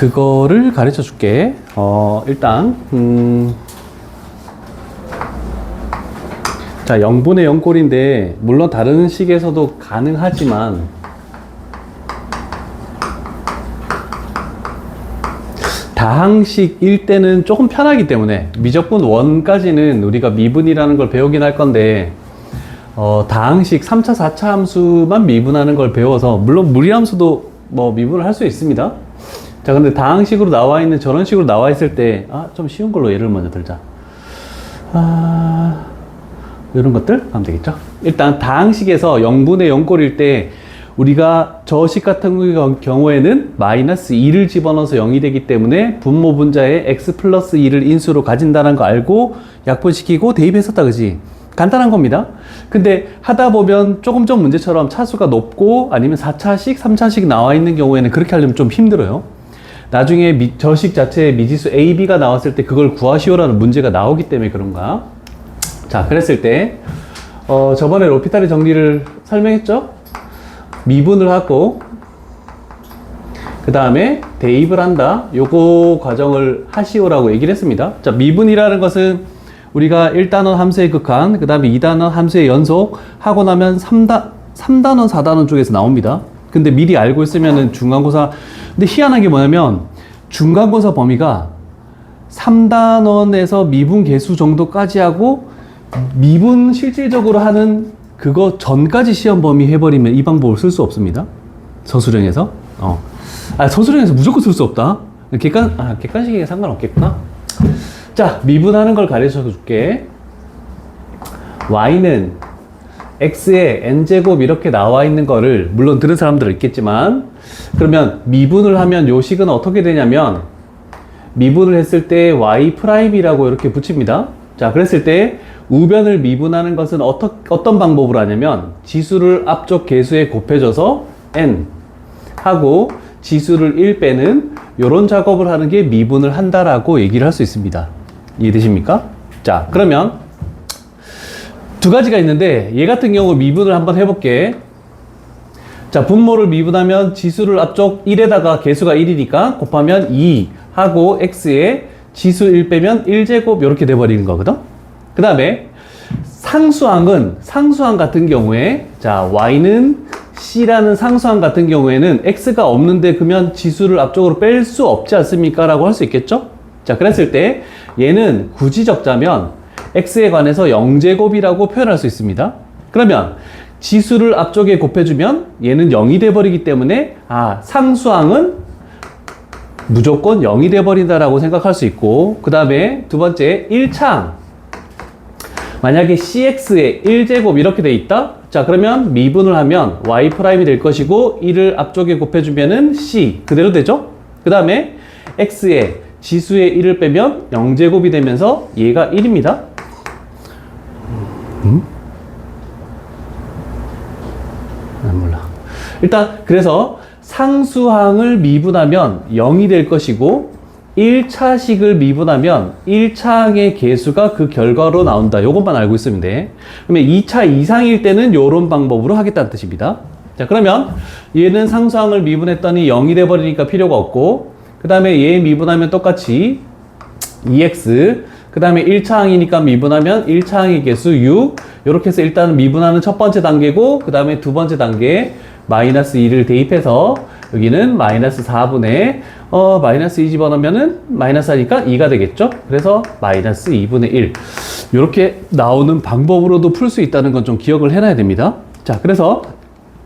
그거를 가르쳐 줄게. 일단 자, 0분의 0꼴인데 물론 다른 식에서도 가능하지만 다항식일 때는 조금 편하기 때문에 미적분 1까지는 우리가 미분이라는 걸 배우긴 할 건데 다항식 3차, 4차 함수만 미분하는 걸 배워서 물론 무리함수도 뭐 미분을 할 수 있습니다. 자, 근데 다항식으로 나와 있는 저런 식으로 나와 있을 때 좀 쉬운 걸로 예를 먼저 들자. 이런 것들 하면 되겠죠. 일단 다항식에서 0분의 0꼴일 때 우리가 저 식 같은 경우에는 마이너스 2를 집어넣어서 0이 되기 때문에 분모 분자에 x 플러스 2를 인수로 가진다는 거 알고 약분시키고 대입했었다, 그지? 간단한 겁니다. 근데 하다 보면 조금 전 문제처럼 차수가 높고 아니면 4차식, 3차식 나와 있는 경우에는 그렇게 하려면 좀 힘들어요. 나중에 저식 자체에 미지수 a, b가 나왔을 때 그걸 구하시오라는 문제가 나오기 때문에 그런가. 자, 그랬을 때 저번에 로피탈의 정리를 설명했죠? 미분을 하고 그 다음에 대입을 한다, 요거 과정을 하시오라고 얘기를 했습니다. 자, 미분이라는 것은 우리가 1단원 함수의 극한, 그 다음에 2단원 함수의 연속 하고 나면 3단원, 4단원 쪽에서 나옵니다. 근데 미리 알고 있으면은 중간고사, 근데 희한한 게 뭐냐면 중간고사 범위가 3단원에서 미분 계수 정도까지 하고 미분 실질적으로 하는 그거 전까지 시험 범위 해버리면 이 방법을 쓸 수 없습니다. 서술형에서. 서술형에서 무조건 쓸 수 없다. 객관식에 상관없겠구나. 자, 미분하는 걸 가르쳐 줄게. y는 x에 n제곱 이렇게 나와 있는 거를 물론 들은 사람들은 있겠지만, 그러면 미분을 하면 요 식은 어떻게 되냐면 미분을 했을 때 y 프라임이라고 이렇게 붙입니다. 자, 그랬을 때 우변을 미분하는 것은 어떤 방법으로 하냐면 지수를 앞쪽 계수에 곱해줘서 n 하고 지수를 1 빼는 요런 작업을 하는 게 미분을 한다라고 얘기를 할 수 있습니다. 이해되십니까? 자, 그러면 두 가지가 있는데 얘 같은 경우 미분을 한번 해볼게. 자, 분모를 미분하면 지수를 앞쪽 1에다가 계수가 1이니까 곱하면 2 하고 x에 지수 1 빼면 1제곱 이렇게 돼버리는 거거든. 그 다음에 상수항은 상수항 같은 경우에 자, y는 c라는 상수항 같은 경우에는 x가 없는데 그러면 지수를 앞쪽으로 뺄 수 없지 않습니까? 라고 할 수 있겠죠? 자, 그랬을 때 얘는 굳이 적자면 x에 관해서 0제곱이라고 표현할 수 있습니다. 그러면 지수를 앞쪽에 곱해주면 얘는 0이 돼버리기 때문에 상수항은 무조건 0이 돼버린다라고 생각할 수 있고, 그 다음에 두 번째 1차항, 만약에 cx에 1제곱 이렇게 돼 있다? 자, 그러면 미분을 하면 y 프라임이 될 것이고 1을 앞쪽에 곱해주면은 c 그대로 되죠? 그 다음에 x에 지수에 1을 빼면 0제곱이 되면서 얘가 1입니다. 몰라. 일단 그래서 상수항을 미분하면 0이 될 것이고 1차식을 미분하면 1차항의 계수가 그 결과로 나온다. 이것만 알고 있으면 돼. 그러면 2차 이상일 때는 이런 방법으로 하겠다는 뜻입니다. 자, 그러면 얘는 상수항을 미분했더니 0이 돼버리니까 필요가 없고, 그 다음에 얘 미분하면 똑같이 2x, 그 다음에 1차항이니까 미분하면 1차항의 계수 6, 이렇게 해서 일단은 미분하는 첫 번째 단계고, 그 다음에 두 번째 단계에 마이너스 2를 대입해서 여기는 마이너스 4분의 마이너스 2 집어넣으면은 마이너스 하니까 2가 되겠죠? 그래서 마이너스 2분의 1 이렇게 나오는 방법으로도 풀 수 있다는 건 좀 기억을 해놔야 됩니다. 자, 그래서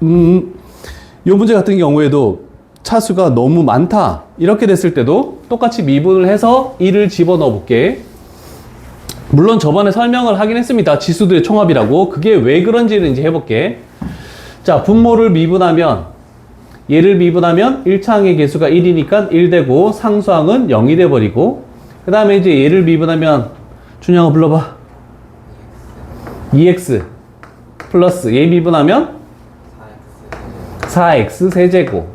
이 문제 같은 경우에도 차수가 너무 많다 이렇게 됐을 때도 똑같이 미분을 해서 1을 집어넣어 볼게. 물론 저번에 설명을 하긴 했습니다. 지수들의 총합이라고. 그게 왜 그런지를 이제 해볼게. 자, 분모를 미분하면 얘를 미분하면 1차항의 계수가 1이니까 1 되고 상수항은 0이 돼버리고, 그 다음에 이제 얘를 미분하면 준영아 불러봐. 2x 플러스 얘 미분하면 4x 세제곱,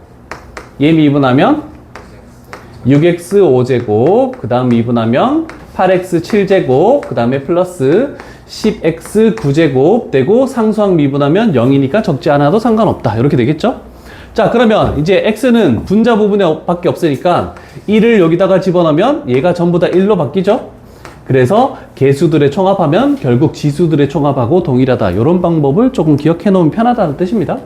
얘 미분하면 6x 5제곱, 그 다음 미분하면 8x 7제곱, 그 다음에 플러스 10x 9제곱 되고 상수항 미분하면 0이니까 적지 않아도 상관없다. 이렇게 되겠죠? 자, 그러면 이제 x는 분자 부분에 밖에 없으니까 1을 여기다가 집어넣으면 얘가 전부 다 1로 바뀌죠? 그래서 개수들의 총합하면 결국 지수들의 총합하고 동일하다. 이런 방법을 조금 기억해 놓으면 편하다는 뜻입니다.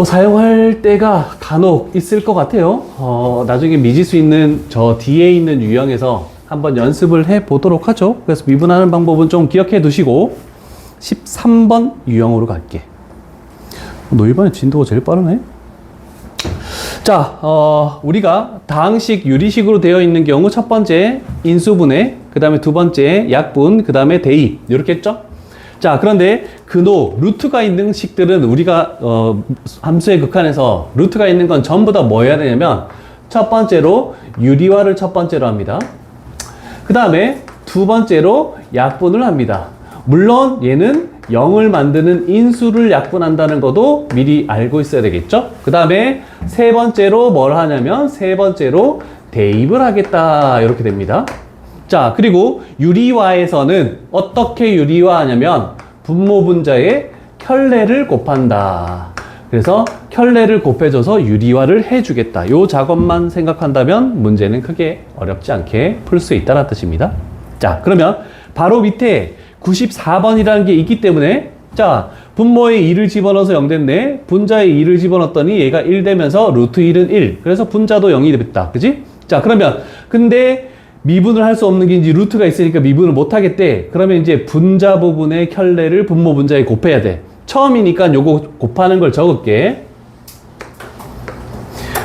사용할 때가 간혹 있을 것 같아요. 나중에 미지수 있는 저 뒤에 있는 유형에서 한번 연습을 해 보도록 하죠. 그래서 미분하는 방법은 좀 기억해 두시고 13번 유형으로 갈게. 너 이번에 진도가 제일 빠르네. 자, 우리가 다항식 유리식으로 되어 있는 경우 첫 번째 인수분해, 그 다음에 두 번째 약분, 그 다음에 대입 이렇게 했죠. 자, 그런데 근호, 루트가 있는 식들은 우리가 함수의 극한에서 루트가 있는 건 전부 다 뭐 해야 되냐면 첫 번째로 유리화를 첫 번째로 합니다. 그 다음에 두 번째로 약분을 합니다. 물론 얘는 0을 만드는 인수를 약분한다는 것도 미리 알고 있어야 되겠죠. 그 다음에 세 번째로 뭘 하냐면 세 번째로 대입을 하겠다 이렇게 됩니다. 자, 그리고 유리화에서는 어떻게 유리화하냐면 분모 분자의 켤레를 곱한다. 그래서 켤레를 곱해줘서 유리화를 해주겠다. 요 작업만 생각한다면 문제는 크게 어렵지 않게 풀 수 있다는 뜻입니다. 자, 그러면 바로 밑에 94번이라는 게 있기 때문에 자, 분모에 2를 집어넣어서 0 됐네. 분자에 2를 집어넣었더니 얘가 1 되면서 루트 1은 1. 그래서 분자도 0이 됐다. 그지? 자, 그러면 근데 미분을 할 수 없는 게 이제 루트가 있으니까 미분을 못 하겠대. 그러면 이제 분자 부분의 켤레를 분모 분자에 곱해야 돼. 처음이니까 요거 곱하는 걸 적을게.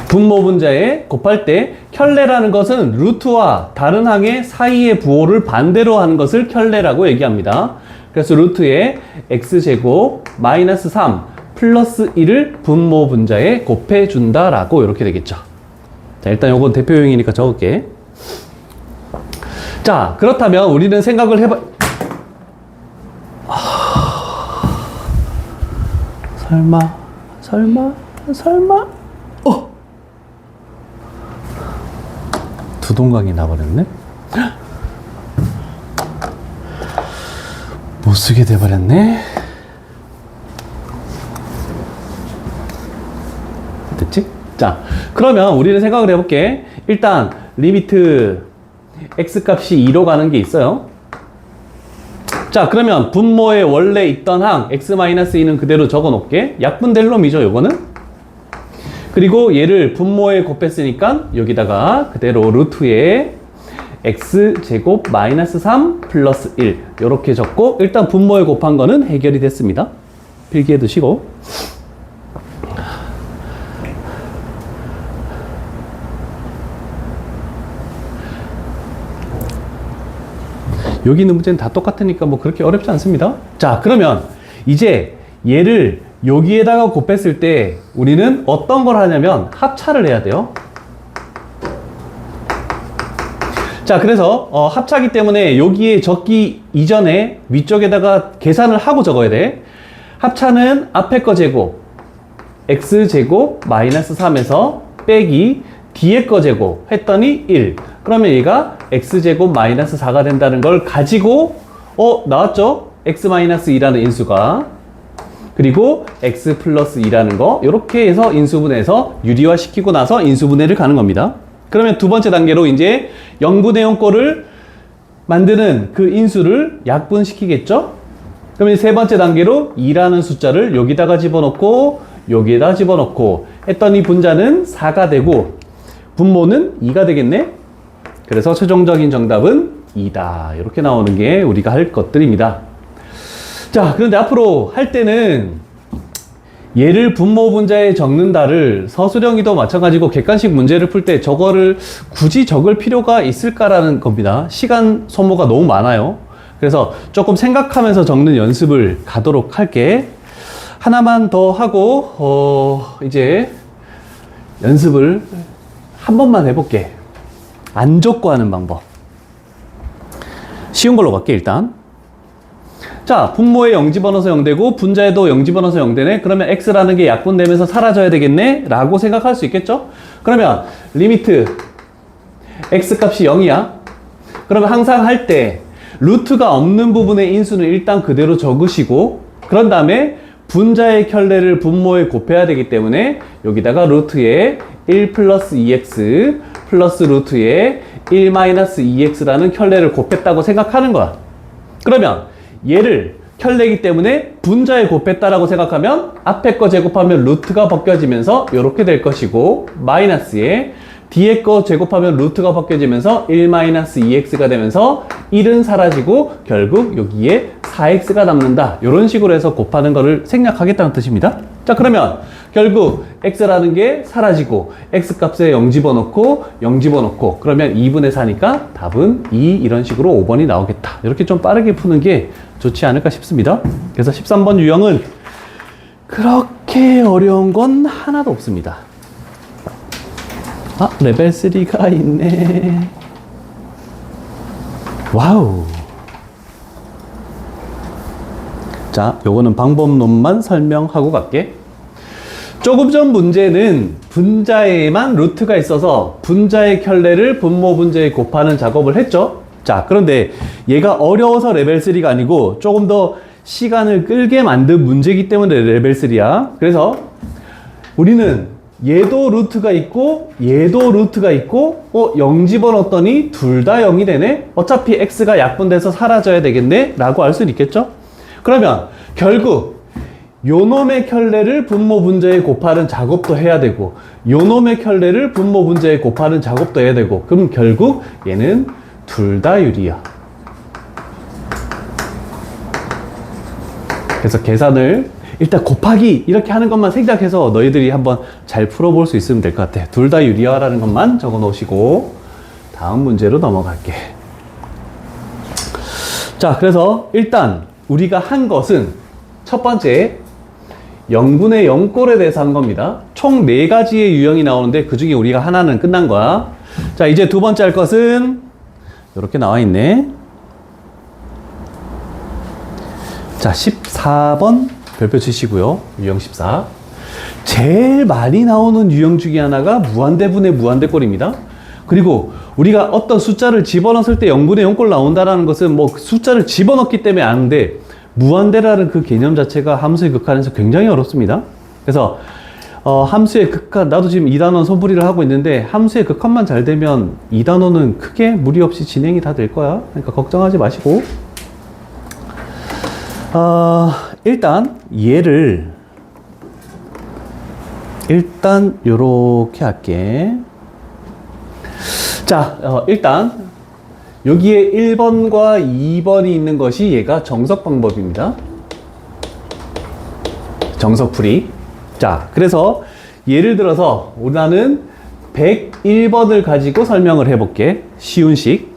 분모 분자에 곱할 때 켤레라는 것은 루트와 다른 항의 사이의 부호를 반대로 하는 것을 켤레라고 얘기합니다. 그래서 루트에 x제곱 마이너스 3 플러스 1을 분모 분자에 곱해준다라고 이렇게 되겠죠. 자, 일단 요건 대표용이니까 적을게. 자, 그렇다면 우리는 생각을 해봐. 설마? 두동강이 나버렸네? 못 쓰게 돼버렸네? 됐지? 자, 그러면 우리는 생각을 해볼게. 일단, 리미트 x값이 2로 가는 게 있어요. 자, 그러면 분모에 원래 있던 항 x-2는 그대로 적어 놓을게. 약분될 놈이죠, 요거는. 그리고 얘를 분모에 곱했으니까 여기다가 그대로 루트에 x제곱 마이너스 3 플러스 1 이렇게 적고 일단 분모에 곱한 거는 해결이 됐습니다. 필기해 두시고. 여기 있는 문제는 다 똑같으니까 뭐 그렇게 어렵지 않습니다. 자, 그러면 이제 얘를 여기에다가 곱했을 때 우리는 어떤 걸 하냐면 합차를 해야 돼요. 자, 그래서 합차기 때문에 여기에 적기 이전에 위쪽에다가 계산을 하고 적어야 돼. 합차는 앞에 거 제곱 x제곱 마이너스 3에서 빼기 뒤에 거 제곱 했더니 1. 그러면 얘가 x제곱 마이너스 4가 된다는 걸 가지고 나왔죠? x 마이너스 2라는 인수가. 그리고 x 플러스 2라는 거 이렇게 해서 인수분해해서 유리화 시키고 나서 인수분해를 가는 겁니다. 그러면 두 번째 단계로 이제 0분의 0 꼴을 만드는 그 인수를 약분시키겠죠? 그러면 세 번째 단계로 2라는 숫자를 여기다가 집어넣고 여기에다 집어넣고 했더니 분자는 4가 되고 분모는 2가 되겠네? 그래서 최종적인 정답은 2다. 이렇게 나오는 게 우리가 할 것들입니다. 자, 그런데 앞으로 할 때는 얘를 분모 분자에 적는다를 서술형이도 마찬가지고 객관식 문제를 풀 때 저거를 굳이 적을 필요가 있을까라는 겁니다. 시간 소모가 너무 많아요. 그래서 조금 생각하면서 적는 연습을 가도록 할게. 하나만 더 하고 이제 연습을 한 번만 해볼게. 안 적고 하는 방법. 쉬운 걸로 갈게 일단. 자, 분모에 0 집어넣어서 0 되고 분자에도 0 집어넣어서 0 되네. 그러면 x라는 게 약분되면서 사라져야 되겠네 라고 생각할 수 있겠죠. 그러면 리미트 x 값이 0이야. 그러면 항상 할 때 루트가 없는 부분의 인수는 일단 그대로 적으시고 그런 다음에 분자의 켤레를 분모에 곱해야 되기 때문에 여기다가 루트에 1 플러스 2x 플러스 루트에 1 마이너스 2x라는 켤레를 곱했다고 생각하는 거야. 그러면 얘를 켤레이기 때문에 분자에 곱했다라고 생각하면 앞에 거 제곱하면 루트가 벗겨지면서 이렇게 될 것이고, 마이너스에 뒤에 거 제곱하면 루트가 벗겨지면서 1-2x가 되면서 1은 사라지고 결국 여기에 4x가 남는다. 이런 식으로 해서 곱하는 거를 생략하겠다는 뜻입니다. 자, 그러면 결국 x라는 게 사라지고 x 값에 0 집어넣고 0 집어넣고 그러면 2분의 4니까 답은 2, 이런 식으로 5번이 나오겠다. 이렇게 좀 빠르게 푸는 게 좋지 않을까 싶습니다. 그래서 13번 유형은 그렇게 어려운 건 하나도 없습니다. 아, 레벨 3가 있네. 와우. 자, 요거는 방법론만 설명하고 갈게. 조금 전 문제는 분자에만 루트가 있어서 분자의 켤레를 분모 분자에 곱하는 작업을 했죠. 자, 그런데 얘가 어려워서 레벨 3가 아니고 조금 더 시간을 끌게 만든 문제이기 때문에 레벨 3야. 그래서 우리는 얘도 루트가 있고 얘도 루트가 있고 0 집어넣었더니 둘 다 0이 되네. 어차피 x가 약분돼서 사라져야 되겠네 라고 알 수는 있겠죠. 그러면 결국 요놈의 켤레를 분모 분자에 곱하는 작업도 해야 되고 요놈의 켤레를 분모 분자에 곱하는 작업도 해야 되고, 그럼 결국 얘는 둘 다 유리야. 그래서 계산을 일단 곱하기 이렇게 하는 것만 생각해서 너희들이 한번 잘 풀어볼 수 있으면 될 것 같아. 둘 다 유리하라는 것만 적어 놓으시고 다음 문제로 넘어갈게. 자, 그래서 일단 우리가 한 것은 첫 번째 0분의 0꼴에 대해서 한 겁니다. 총 4가지의 유형이 나오는데 그 중에 우리가 하나는 끝난 거야. 자, 이제 두 번째 할 것은 이렇게 나와 있네. 자, 14번 별표 치시고요. 유형 14. 제일 많이 나오는 유형 중에 하나가 무한대분의 무한대꼴입니다. 그리고 우리가 어떤 숫자를 집어넣었을 때 0분의 0꼴 나온다는 것은 뭐 숫자를 집어넣기 때문에 아는데 무한대라는 그 개념 자체가 함수의 극한에서 굉장히 어렵습니다. 그래서 함수의 극한, 나도 지금 2단원 손풀이를 하고 있는데 함수의 극한만 잘 되면 2단원은 크게 무리 없이 진행이 다 될 거야. 그러니까 걱정하지 마시고 일단 얘를 일단 요렇게 할게. 자, 일단 여기에 1번과 2번이 있는 것이 얘가 정석 방법입니다. 정석풀이. 자, 그래서 예를 들어서 나는 101번을 가지고 설명을 해볼게. 쉬운 식.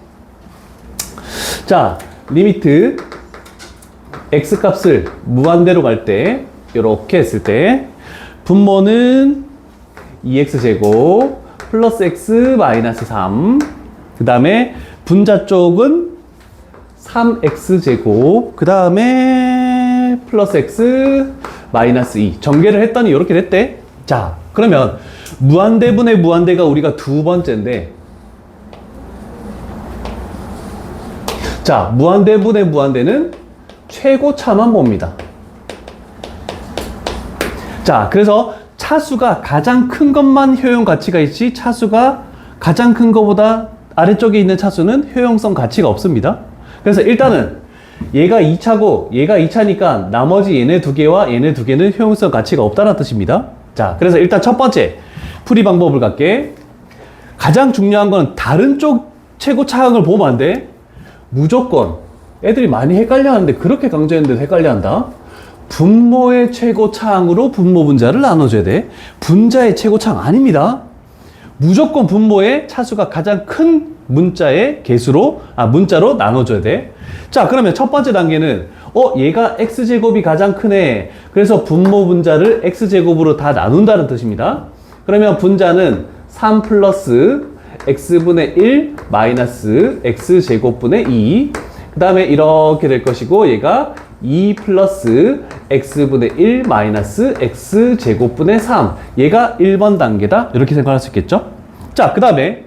자, 리미트 x 값을 무한대로 갈 때 이렇게 했을 때 분모는 2x제곱 플러스 x 마이너스 3, 그 다음에 분자 쪽은 3x제곱, 그 다음에 플러스 x 마이너스 2. 전개를 했더니 이렇게 됐대. 자, 그러면 무한대분의 무한대가 우리가 두 번째인데, 자, 무한대분의 무한대는 최고차만 봅니다. 자, 그래서 차수가 가장 큰 것만 효용 가치가 있지, 차수가 가장 큰 것보다 아래쪽에 있는 차수는 효용성 가치가 없습니다. 그래서 일단은 얘가 2차고 얘가 2차니까 나머지 얘네 두 개와 얘네 두 개는 효용성 가치가 없다는 뜻입니다. 자, 그래서 일단 첫 번째 풀이 방법을 갈게. 가장 중요한 건 다른 쪽 최고차항을 보면 안 돼. 무조건 애들이 많이 헷갈려 하는데 그렇게 강조했는데도 헷갈려 한다. 분모의 최고차항으로 분모 분자를 나눠줘야 돼. 분자의 최고차항 아닙니다. 무조건 분모의 차수가 가장 큰 문자의 개수로, 문자로 나눠줘야 돼. 자, 그러면 첫 번째 단계는, 얘가 x제곱이 가장 크네. 그래서 분모 분자를 x제곱으로 다 나눈다는 뜻입니다. 그러면 분자는 3 플러스 x분의 1 마이너스 x제곱분의 2. 그 다음에 이렇게 될 것이고, 얘가 2 플러스 x분의 1 마이너스 x제곱분의 3. 얘가 1번 단계다. 이렇게 생각할 수 있겠죠? 자, 그 다음에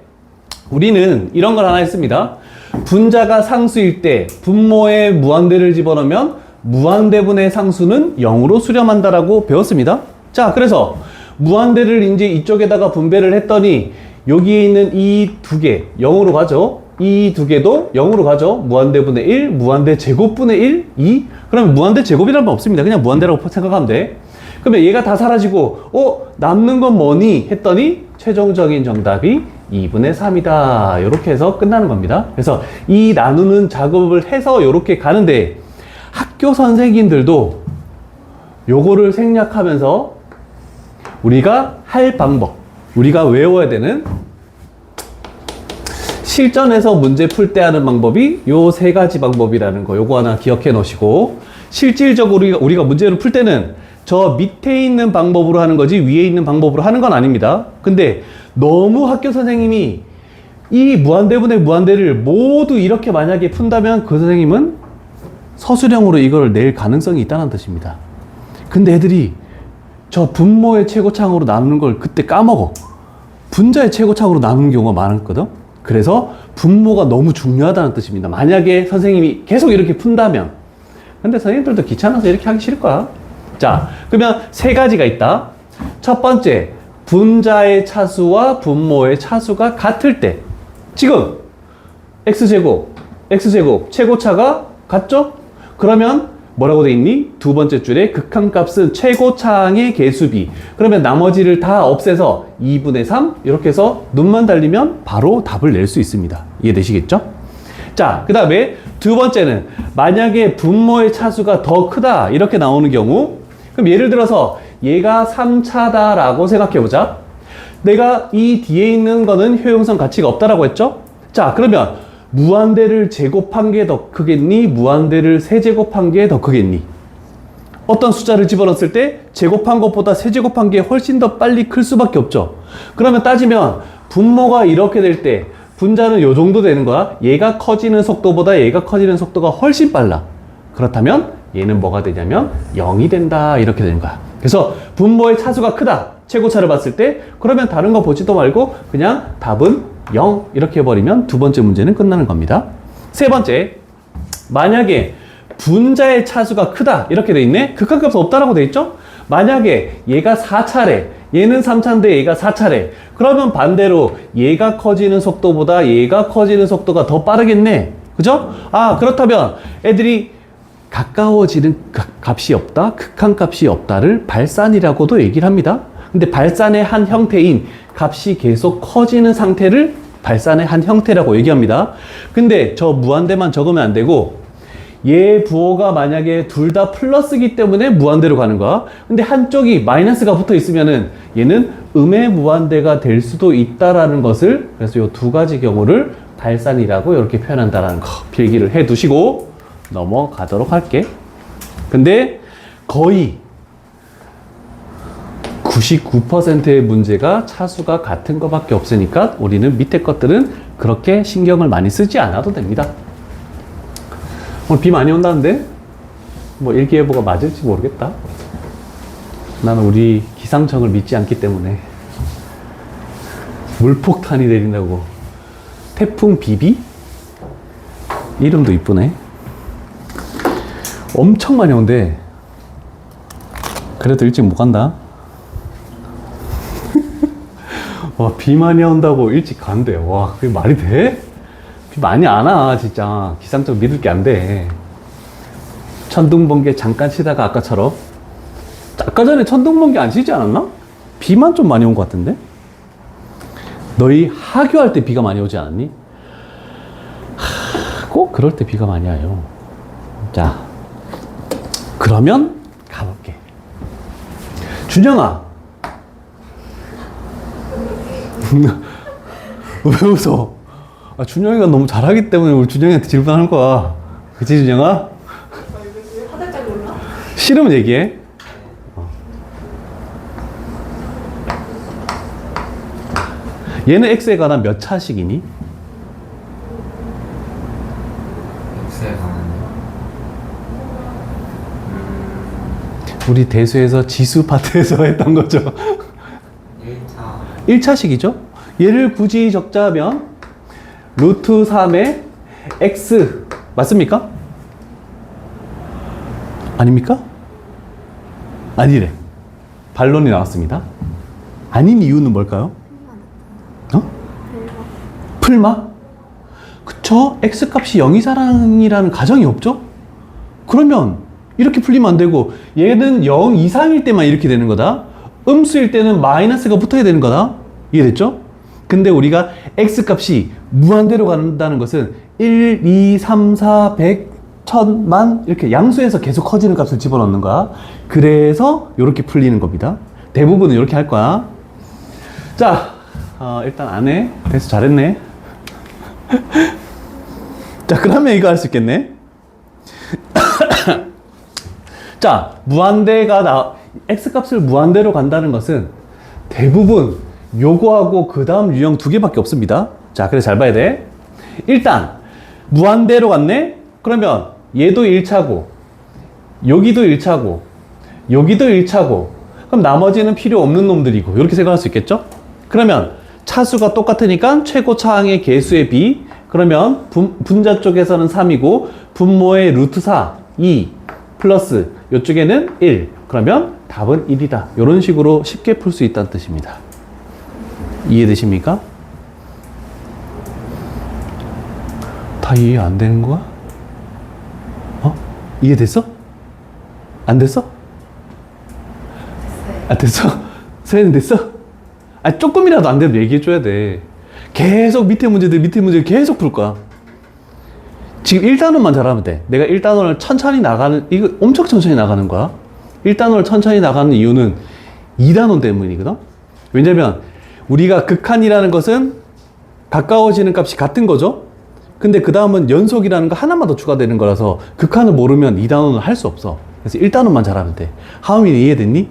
우리는 이런 걸 하나 했습니다. 분자가 상수일 때 분모에 무한대를 집어넣으면 무한대분의 상수는 0으로 수렴한다라고 배웠습니다. 자, 그래서 무한대를 이제 이쪽에다가 분배를 했더니 여기에 있는 이 두 개 0으로 가죠. 이 두 개도 0으로 가죠. 무한대분의 1, 무한대 제곱분의 1, 2. 그러면 무한대 제곱이라는 건 없습니다. 그냥 무한대라고 생각하면 돼. 그러면 얘가 다 사라지고 남는 건 뭐니? 했더니 최종적인 정답이 2분의 3이다. 이렇게 해서 끝나는 겁니다. 그래서 이 나누는 작업을 해서 이렇게 가는데 학교 선생님들도 요거를 생략하면서 우리가 할 방법, 우리가 외워야 되는 실전에서 문제 풀 때 하는 방법이 요 세 가지 방법이라는 거 요거 하나 기억해 놓으시고, 실질적으로 우리가 문제를 풀 때는 저 밑에 있는 방법으로 하는 거지 위에 있는 방법으로 하는 건 아닙니다. 근데 너무 학교 선생님이 이 무한대분의 무한대를 모두 이렇게 만약에 푼다면 그 선생님은 서술형으로 이걸 낼 가능성이 있다는 뜻입니다. 근데 애들이 저 분모의 최고창으로 나누는 걸 그때 까먹어. 분자의 최고창으로 나누는 경우가 많았거든. 그래서 분모가 너무 중요하다는 뜻입니다. 만약에 선생님이 계속 이렇게 푼다면. 근데 선생님들도 귀찮아서 이렇게 하기 싫을 거야. 자, 그러면 세 가지가 있다. 첫 번째, 분자의 차수와 분모의 차수가 같을 때. 지금 x제곱, x제곱 최고차가 같죠? 그러면 뭐라고 돼 있니? 두 번째 줄에 극한값은 최고차항의 개수비. 그러면 나머지를 다 없애서 2분의 3 이렇게 해서 눈만 달리면 바로 답을 낼 수 있습니다. 이해되시겠죠? 자, 그 다음에 두 번째는 만약에 분모의 차수가 더 크다 이렇게 나오는 경우, 그럼 예를 들어서 얘가 3차다 라고 생각해 보자. 내가 이 뒤에 있는 거는 효용성 가치가 없다라고 했죠? 자, 그러면 무한대를 제곱한 게 더 크겠니? 무한대를 세제곱한 게 더 크겠니? 어떤 숫자를 집어넣었을 때 제곱한 것보다 세제곱한 게 훨씬 더 빨리 클 수밖에 없죠. 그러면 따지면 분모가 이렇게 될 때 분자는 요 정도 되는 거야. 얘가 커지는 속도보다 얘가 커지는 속도가 훨씬 빨라. 그렇다면 얘는 뭐가 되냐면 0이 된다 이렇게 되는 거야. 그래서 분모의 차수가 크다 최고차를 봤을 때, 그러면 다른 거 보지도 말고 그냥 답은 0 이렇게 해버리면 두 번째 문제는 끝나는 겁니다. 세 번째, 만약에 분자의 차수가 크다 이렇게 돼 있네. 극한값 없다라고 돼 있죠. 만약에 얘가 4차례, 얘는 3차인데 얘가 4차례, 그러면 반대로 얘가 커지는 속도보다 얘가 커지는 속도가 더 빠르겠네. 그죠? 아, 그렇다면 애들이 가까워지는 값이 없다, 극한값이 없다를 발산이라고도 얘기를 합니다. 근데 발산의 한 형태인 값이 계속 커지는 상태를 발산의 한 형태라고 얘기합니다. 근데 저 무한대만 적으면 안 되고, 얘 부호가 만약에 둘 다 플러스기 때문에 무한대로 가는 거야. 근데 한쪽이 마이너스가 붙어 있으면은 얘는 음의 무한대가 될 수도 있다라는 것을, 그래서 이 두 가지 경우를 발산이라고 이렇게 표현한다라는 거 필기를 해 두시고 넘어가도록 할게. 근데 거의 99%의 문제가 차수가 같은 것밖에 없으니까 우리는 밑에 것들은 그렇게 신경을 많이 쓰지 않아도 됩니다. 오늘 비 많이 온다는데 뭐 일기예보가 맞을지 모르겠다. 나는 우리 기상청을 믿지 않기 때문에. 물폭탄이 내린다고. 태풍 비비? 이름도 이쁘네. 엄청 많이 온대. 그래도 일찍 못 간다. 와, 비 많이 온다고 일찍 간대. 와, 그게 말이 돼? 비 많이 안 와, 진짜. 기상청 믿을 게 안 돼. 천둥번개 잠깐 치다가 아까처럼. 아까 전에 천둥번개 안 치지 않았나? 비만 좀 많이 온 것 같은데? 너희 하교할 때 비가 많이 오지 않았니? 꼭 그럴 때 비가 많이 와요. 자, 그러면 가볼게. 준영아. 왜 웃어? 아, 준영이가 너무 잘하기 때문에 우리 준영이한테 질문하는 거야. 그치, 준영아? 화들짝 놀라? 싫으면 얘기해. 얘는 x에 관한 몇 차식이니? x에 관한요? 우리 대수에서 지수 파트에서 했던 거죠. 1차 1차식이죠. 얘를 굳이 적자면 루트 3의 x 맞습니까? 아닙니까? 아니래. 반론이 나왔습니다. 아닌 이유는 뭘까요? 어? 풀마? 그쵸? x값이 0 이상이라는 가정이 없죠? 그러면 이렇게 풀리면 안 되고 얘는 0 이상일 때만 이렇게 되는 거다. 음수일 때는 마이너스가 붙어야 되는 거다. 이해됐죠? 근데 우리가 x값이 무한대로 간다는 것은 1, 2, 3, 4, 100, 1000만 이렇게 양수에서 계속 커지는 값을 집어넣는 거야. 그래서 이렇게 풀리는 겁니다. 대부분은 이렇게 할 거야. 자, 일단 안 해. 됐어, 잘했네. 자, 그러면 이거 할 수 있겠네. 자, x값을 무한대로 간다는 것은 대부분 요거하고 그 다음 유형 두 개밖에 없습니다. 자, 그래서 잘 봐야 돼. 일단 무한대로 갔네? 그러면 얘도 1차고 여기도 1차고 여기도 1차고 그럼 나머지는 필요 없는 놈들이고 이렇게 생각할 수 있겠죠? 그러면 차수가 똑같으니까 최고 차항의 개수의 b 그러면 분자 쪽에서는 3이고 분모의 루트 4, 2 플러스 이쪽에는 1 그러면 답은 1이다. 이런 식으로 쉽게 풀 수 있다는 뜻입니다. 이해되십니까? 다 이해 안 되는 거야? 이해됐어? 안 됐어? 아, 됐어? 서현이 됐어? 아, 조금이라도 안 되면 얘기해줘야 돼. 계속 밑에 문제들 계속 풀 거야. 지금 1단원만 잘하면 돼. 내가 1단원을 천천히 나가는, 이거 엄청 천천히 나가는 거야. 1단원을 천천히 나가는 이유는 2단원 때문이거든? 왜냐면, 우리가 극한이라는 것은 가까워지는 값이 같은 거죠? 근데 그 다음은 연속이라는 거 하나만 더 추가되는 거라서 극한을 모르면 2단원을 할 수 없어. 그래서 1단원만 잘하면 돼. 하음이 이해됐니?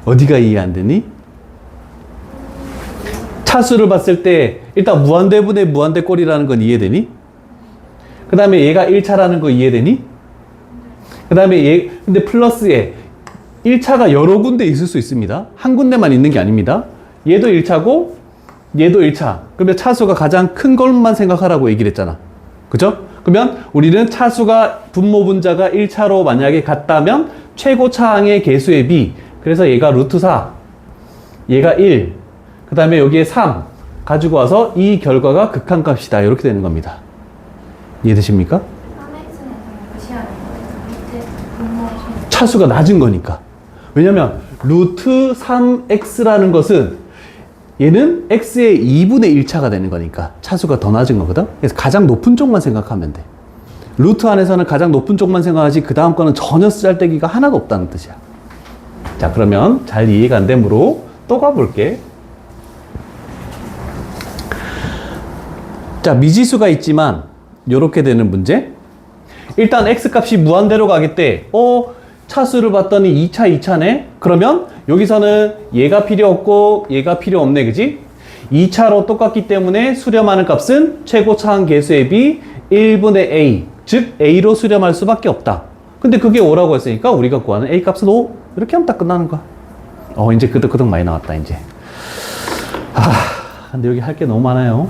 어디가 이해 안 됐니? 차수를 봤을 때 일단 무한대분의 무한대꼴이라는 건 이해되니? 그 다음에 얘가 1차라는 거 이해되니? 그 다음에 근데 플러스에 1차가 여러 군데 있을 수 있습니다. 한 군데만 있는 게 아닙니다. 얘도 1차고 얘도 1차. 그러면 차수가 가장 큰 것만 생각하라고 얘기를 했잖아. 그죠? 그러면 우리는 차수가 분모 분자가 1차로 만약에 같다면 최고 차항의 개수의 b. 그래서 얘가 루트 4, 얘가 1, 그 다음에 여기에 3 가지고 와서 이 결과가 극한값이다. 이렇게 되는 겁니다. 이해되십니까? 3x는 무시하는 거예요. 밑에 분모 차수가 낮은 거니까. 왜냐면 루트 3x라는 것은 얘는 x의 2분의 1차가 되는 거니까 차수가 더 낮은 거거든. 그래서 가장 높은 쪽만 생각하면 돼. 루트 안에서는 가장 높은 쪽만 생각하지 그 다음 거는 전혀 쓰잘데기가 하나도 없다는 뜻이야. 자, 그러면 잘 이해가 안 되므로 또 가볼게. 자, 미지수가 있지만 이렇게 되는 문제. 일단 x값이 무한대로 가겠대. 차수를 봤더니 2차네? 그러면 여기서는 얘가 필요 없고 얘가 필요 없네, 그지? 2차로 똑같기 때문에 수렴하는 값은 최고 차항 개수의 b 1분의 a, 즉 a로 수렴할 수밖에 없다. 근데 그게 5라고 했으니까 우리가 구하는 a 값은 5. 이렇게 하면 딱 끝나는 거야. 이제 끄덕끄덕 많이 나왔다, 이제. 근데 여기 할 게 너무 많아요.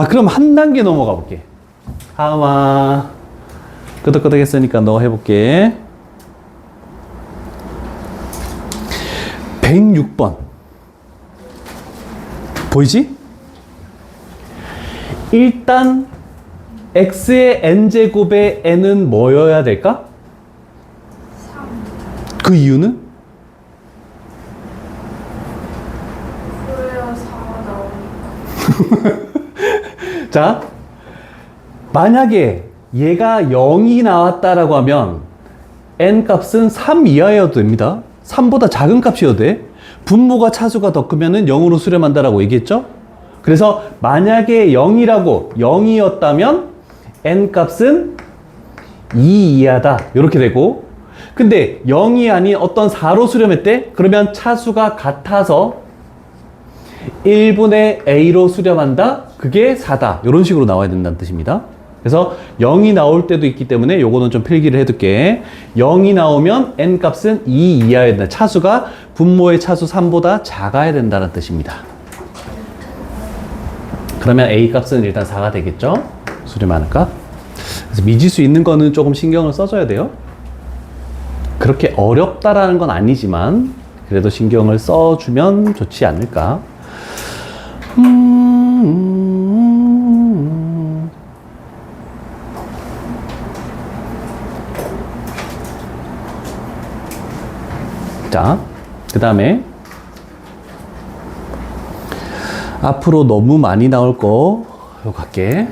그럼 한 단계 넘어가 볼게. 하마. 끄덕끄덕 했으니까 너 해볼게. 106번. 보이지? 일단 x의 n제곱의 n은 뭐여야 될까? 3. 그 이유는? 그래야 4가 나오니까. 자, 만약에 얘가 0이 나왔다라고 하면 n 값은 3 이하여도 됩니다. 3보다 작은 값이어도 돼. 분모가 차수가 더 크면은 0으로 수렴한다라고 얘기했죠? 그래서 만약에 0이었다면 n 값은 2 이하다. 이렇게 되고, 근데 0이 아닌 어떤 4로 수렴했대? 그러면 차수가 같아서 1분의 a로 수렴한다? 그게 4다. 이런 식으로 나와야 된다는 뜻입니다. 그래서 0이 나올 때도 있기 때문에 요거는 좀 필기를 해둘게. 0이 나오면 n 값은 2 이하여야 된다. 차수가 분모의 차수 3보다 작아야 된다는 뜻입니다. 그러면 a 값은 일단 4가 되겠죠? 수렴하는 값. 그래서 미지수 있는 거는 조금 신경을 써줘야 돼요. 그렇게 어렵다라는 건 아니지만 그래도 신경을 써주면 좋지 않을까. 자, 그 다음에 앞으로 너무 많이 나올 거 이거 갈게.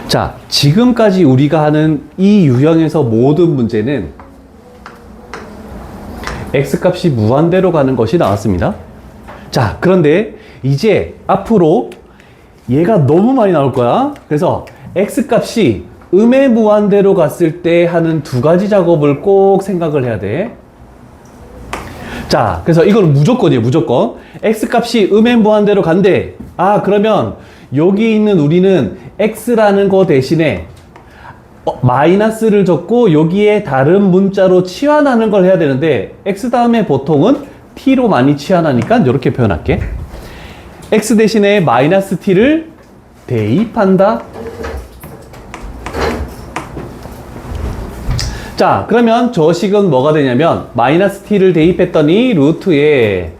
자, 지금까지 우리가 하는 이 유형에서 모든 문제는 x값이 무한대로 가는 것이 나왔습니다. 자, 그런데 이제 앞으로 얘가 너무 많이 나올 거야. 그래서 x값이 음의 무한대로 갔을 때 하는 두 가지 작업을 꼭 생각을 해야 돼. 자, 그래서 이거는 무조건이에요, 무조건. x값이 음의 무한대로 간대. 아, 그러면 여기 있는 우리는 x라는 거 대신에 마이너스를 적고 여기에 다른 문자로 치환하는 걸 해야 되는데 x 다음에 보통은 t로 많이 치환하니까 이렇게 표현할게. x 대신에 마이너스 t를 대입한다. 자, 그러면 저 식은 뭐가 되냐면 마이너스 t를 대입했더니 루트에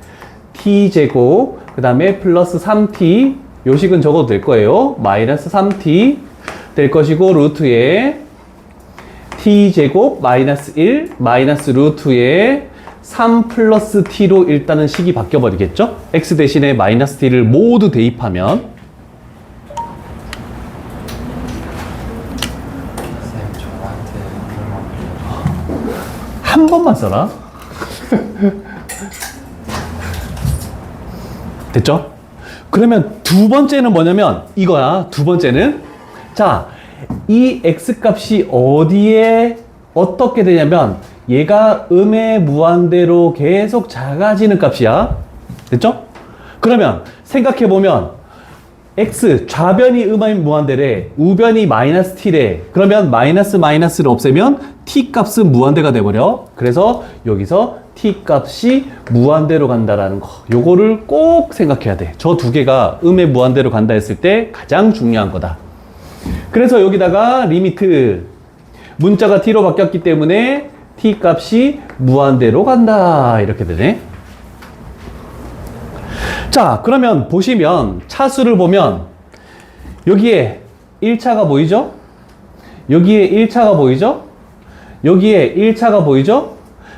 t제곱 그 다음에 플러스 3t 요 식은 적어도 될 거예요. 마이너스 3t 될 것이고 루트에 t제곱 마이너스 1 마이너스 루트에 3 플러스 t로 일단은 식이 바뀌어 버리겠죠. x 대신에 마이너스 t를 모두 대입하면 쌤, 저한테 물어볼게요. 한 번만 써라. 됐죠? 그러면 두 번째는 뭐냐면 이거야. 두 번째는 자, 이 x값이 어디에 어떻게 되냐면 얘가 음의 무한대로 계속 작아지는 값이야. 됐죠? 그러면 생각해보면 x 좌변이 음의 무한대래, 우변이 마이너스 t래. 그러면 마이너스를 없애면 t 값은 무한대가 돼버려. 그래서 여기서 t 값이 무한대로 간다라는 거, 요거를 꼭 생각해야 돼. 저 두 개가 음의 무한대로 간다 했을 때 가장 중요한 거다. 그래서 여기다가 리미트 문자가 t로 바뀌었기 때문에 t 값이 무한대로 간다 이렇게 되네. 자, 그러면 보시면 차수를 보면 여기에 1차가 보이죠? 여기에 1차가 보이죠? 여기에 1차가 보이죠?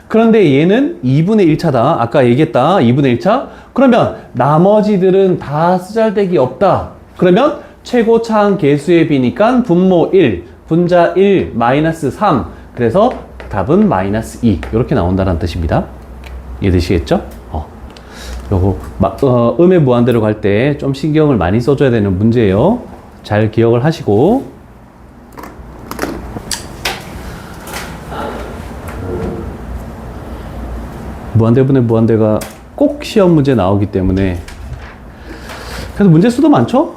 그런데 얘는 2분의 1차다. 아까 얘기했다. 2분의 1차. 그러면 나머지들은 다 쓰잘데기 없다. 그러면 최고차항 개수의 비니까 분모 1, 분자 1, 마이너스 3. 그래서 답은 마이너스 2. 이렇게 나온다는 뜻입니다. 이해되시겠죠? 요거 음의 무한대로 갈 때 좀 신경을 많이 써줘야 되는 문제예요. 잘 기억을 하시고. 무한대분의 무한대가 꼭 시험 문제 나오기 때문에 그래서 문제 수도 많죠?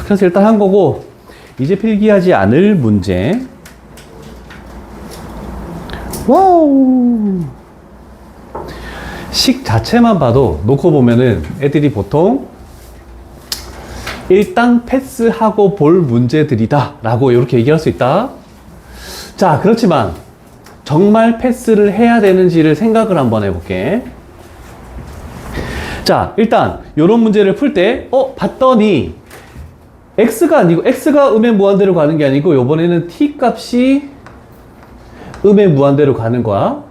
그래서 일단 한 거고 이제 필기하지 않을 문제. 와우. 식 자체만 봐도 놓고 보면은 애들이 보통 일단 패스하고 볼 문제들이다 라고 이렇게 얘기할 수 있다. 자, 그렇지만 정말 패스를 해야 되는지를 생각을 한번 해볼게. 자, 일단 이런 문제를 풀 때 봤더니 x가 아니고 x가 음의 무한대로 가는 게 아니고 이번에는 t 값이 음의 무한대로 가는 거야.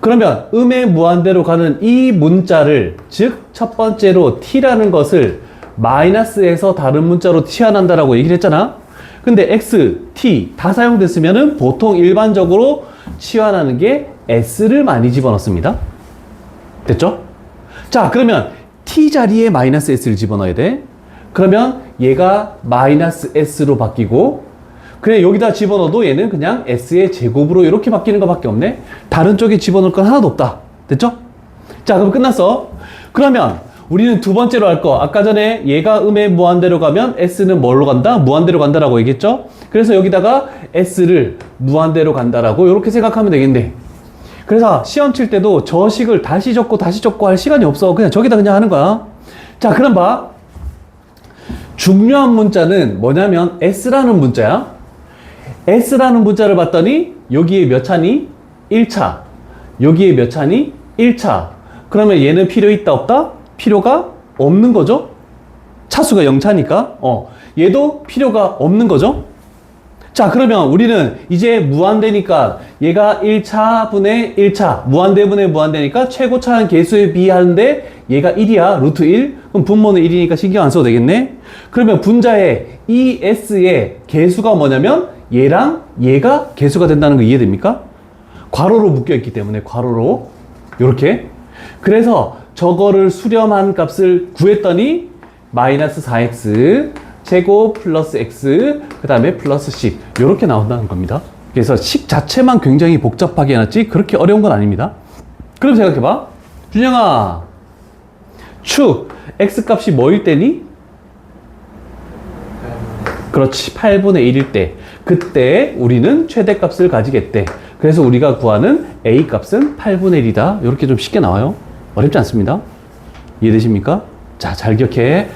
그러면 음의 무한대로 가는 이 문자를, 즉 첫 번째로 t라는 것을 마이너스에서 다른 문자로 치환한다라고 얘기를 했잖아. 근데 x, t 다 사용됐으면은 보통 일반적으로 치환하는 게 s를 많이 집어넣습니다. 됐죠? 자, 그러면 t 자리에 마이너스 s를 집어넣어야 돼. 그러면 얘가 마이너스 s로 바뀌고, 그냥 여기다 집어넣어도 얘는 그냥 s의 제곱으로 이렇게 바뀌는 것밖에 없네. 다른 쪽에 집어넣을 건 하나도 없다. 됐죠? 자, 그럼 끝났어. 그러면 우리는 두 번째로 할 거, 아까 전에 얘가 음의 무한대로 가면 s는 뭘로 간다? 무한대로 간다라고 얘기했죠? 그래서 여기다가 s를 무한대로 간다라고 이렇게 생각하면 되겠네. 그래서 시험 칠 때도 저 식을 다시 적고 할 시간이 없어. 그냥 저기다 그냥 하는 거야. 자, 그럼 봐. 중요한 문자는 뭐냐면 s라는 문자야. s라는 문자를 봤더니 여기에 몇 차니? 1차. 여기에 몇 차니? 1차. 그러면 얘는 필요 있다 없다? 필요가 없는 거죠? 차수가 0차니까. 얘도 필요가 없는 거죠? 자, 그러면 우리는 이제 무한대니까 얘가 1차분의 1차, 무한대분의 무한대니까 최고차한 개수에 비하는데 얘가 1이야, 루트 1. 그럼 분모는 1이니까 신경 안 써도 되겠네? 그러면 분자의 ES의 개수가 뭐냐면 얘랑 얘가 개수가 된다는 거 이해됩니까? 괄호로 묶여있기 때문에 괄호로 요렇게. 그래서 저거를 수렴한 값을 구했더니 마이너스 4x 제곱 플러스 x 그 다음에 플러스 10 이렇게 나온다는 겁니다. 그래서 식 자체만 굉장히 복잡하게 해놨지 그렇게 어려운 건 아닙니다. 그럼 생각해봐. 준영아, 축 x 값이 뭐일 때니? 그렇지, 8분의 1일 때. 그때 우리는 최대값을 가지겠대. 그래서 우리가 구하는 a 값은 8분의 1이다. 이렇게 좀 쉽게 나와요. 어렵지 않습니다. 이해되십니까? 자, 잘 기억해.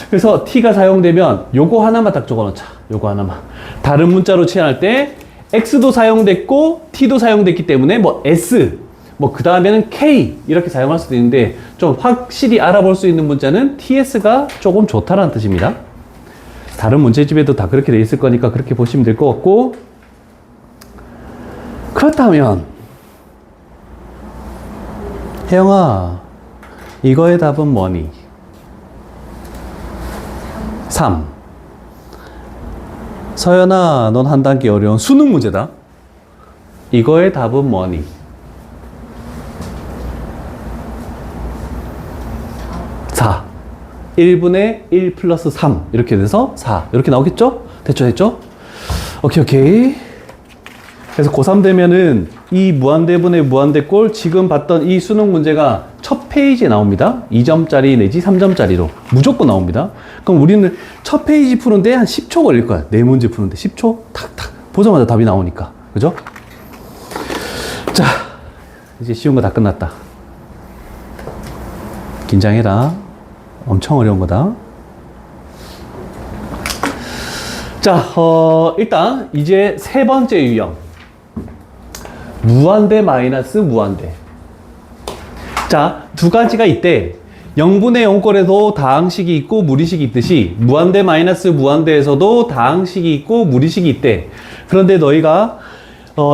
그래서 t가 사용되면 요거 하나만 딱 적어놓자. 요거 하나만. 다른 문자로 치환할 때 x도 사용됐고 t도 사용됐기 때문에 뭐 s, 뭐 그 다음에는 k 이렇게 사용할 수도 있는데 좀 확실히 알아볼 수 있는 문자는 ts가 조금 좋다라는 뜻입니다. 다른 문제집에도 다 그렇게 돼 있을 거니까 그렇게 보시면 될 것 같고, 그렇다면 혜영아, 이거의 답은 뭐니? 3. 서연아, 넌 한 단계 어려운 수능 문제다. 이거의 답은 뭐니? 4. 1분의 1 플러스 3 이렇게 돼서 4 이렇게 나오겠죠? 됐죠? 오케이. 그래서 고3 되면은 이 무한대분의 무한대꼴 지금 봤던 이 수능 문제가 첫 페이지에 나옵니다. 2점짜리 내지 3점짜리로 무조건 나옵니다. 그럼 우리는 첫 페이지 푸는데 한 10초 걸릴 거야. 네 문제 푸는데 10초 탁탁 보자마자 답이 나오니까. 그죠? 자, 이제 쉬운 거 다 끝났다. 긴장해라. 엄청 어려운 거다. 자, 일단 이제 세 번째 유형. 무한대 마이너스 무한대. 자, 두 가지가 있대. 0분의 0꼴에도 다항식이 있고 무리식이 있듯이 무한대 마이너스 무한대에서도 다항식이 있고 무리식이 있대. 그런데 너희가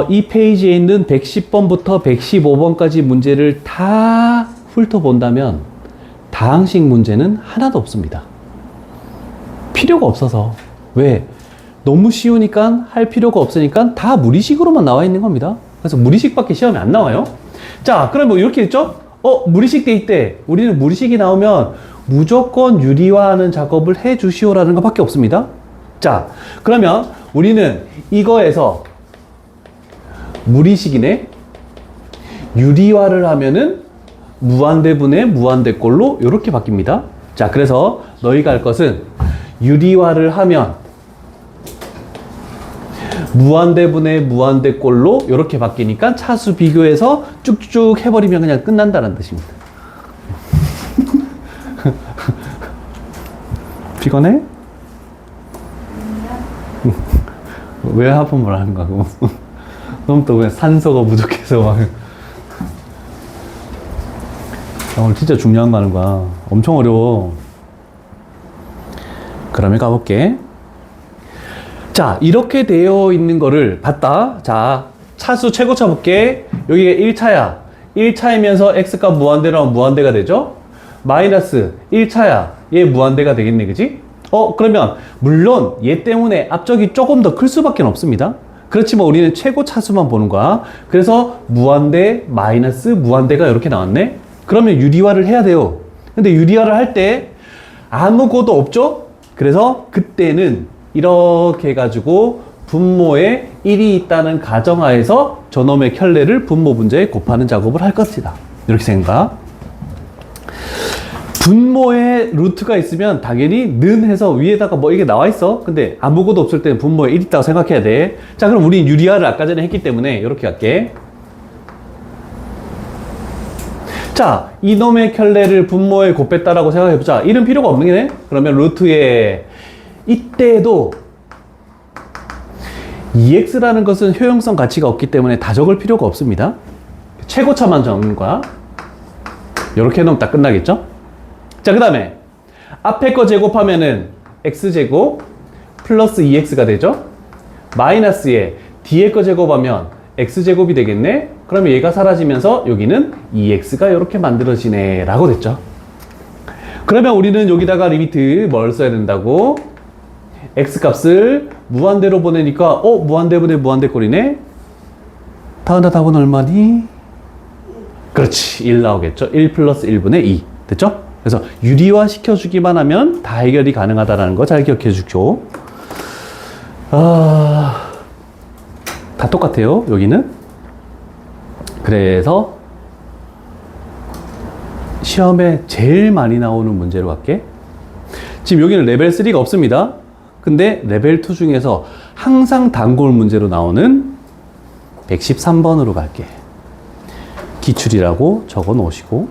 이 페이지에 있는 110번부터 115번까지 문제를 다 훑어본다면 다항식 문제는 하나도 없습니다. 필요가 없어서. 왜? 너무 쉬우니까 할 필요가 없으니까 다 무리식으로만 나와 있는 겁니다. 그래서 무리식밖에 시험에 안 나와요. 자, 그럼 뭐 이렇게 했죠? 무리식 돼 있대. 우리는 무리식이 나오면 무조건 유리화하는 작업을 해 주시오라는 것밖에 없습니다. 자, 그러면 우리는 이거에서 무리식이네. 유리화를 하면은 무한대분의 무한대꼴로 이렇게 바뀝니다. 자, 그래서 너희가 할 것은 유리화를 하면 무한대분의 무한대꼴로 이렇게 바뀌니까 차수 비교해서 쭉쭉 해버리면 그냥 끝난다는 뜻입니다. 피곤해? 왜 하품을 하는가? 너무 또 그냥 산소가 부족해서 막. 오늘 진짜 중요한 거 하는 거야. 엄청 어려워. 그러면 가볼게. 자, 이렇게 되어 있는 거를 봤다. 자, 차수 최고차 볼게. 여기가 1차야. 1차이면서 x값 무한대라면 무한대가 되죠? 마이너스 1차야. 얘 무한대가 되겠네, 그지? 그러면 물론 얘 때문에 앞쪽이 조금 더 클 수밖에 없습니다. 그렇지만 우리는 최고 차수만 보는 거야. 그래서 무한대 마이너스 무한대가 이렇게 나왔네. 그러면 유리화를 해야 돼요. 근데 유리화를 할 때 아무것도 없죠? 그래서 그때는 이렇게 해가지고 분모에 1이 있다는 가정하에서 저놈의 켤레를 분모 분자에 곱하는 작업을 할 것이다. 이렇게 생각. 분모에 루트가 있으면 당연히 는 해서 위에다가 뭐 이게 나와 있어. 근데 아무것도 없을 때는 분모에 1 있다고 생각해야 돼. 자, 그럼 우리 유리화를 아까 전에 했기 때문에 이렇게 할게. 자, 이놈의 켤레를 분모에 곱했다라고 생각해보자. 1은 필요가 없는 게 그러면 루트에 이때도 EX라는 것은 효용성 가치가 없기 때문에 다 적을 필요가 없습니다. 최고차만 적는 거야. 이렇게 해놓으면 딱 끝나겠죠? 자, 그 다음에 앞에 거 제곱하면은 x제곱 플러스 2x가 되죠? 마이너스에 뒤에 거 제곱하면 x제곱이 되겠네? 그러면 얘가 사라지면서 여기는 2x가 이렇게 만들어지네 라고 됐죠. 그러면 우리는 여기다가 리미트 뭘 써야 된다고? x값을 무한대로 보내니까 무한대분의 무한대 꼴이네? 답은 얼마니? 그렇지, 1 나오겠죠. 1 플러스 1분의 2 됐죠? 그래서 유리화 시켜주기만 하면 다 해결이 가능하다는 거 잘 기억해 주십시오. 다 똑같아요, 여기는. 그래서 시험에 제일 많이 나오는 문제로 갈게. 지금 여기는 레벨 3가 없습니다. 근데 레벨 2 중에서 항상 단골 문제로 나오는 113번으로 갈게. 기출이라고 적어 놓으시고.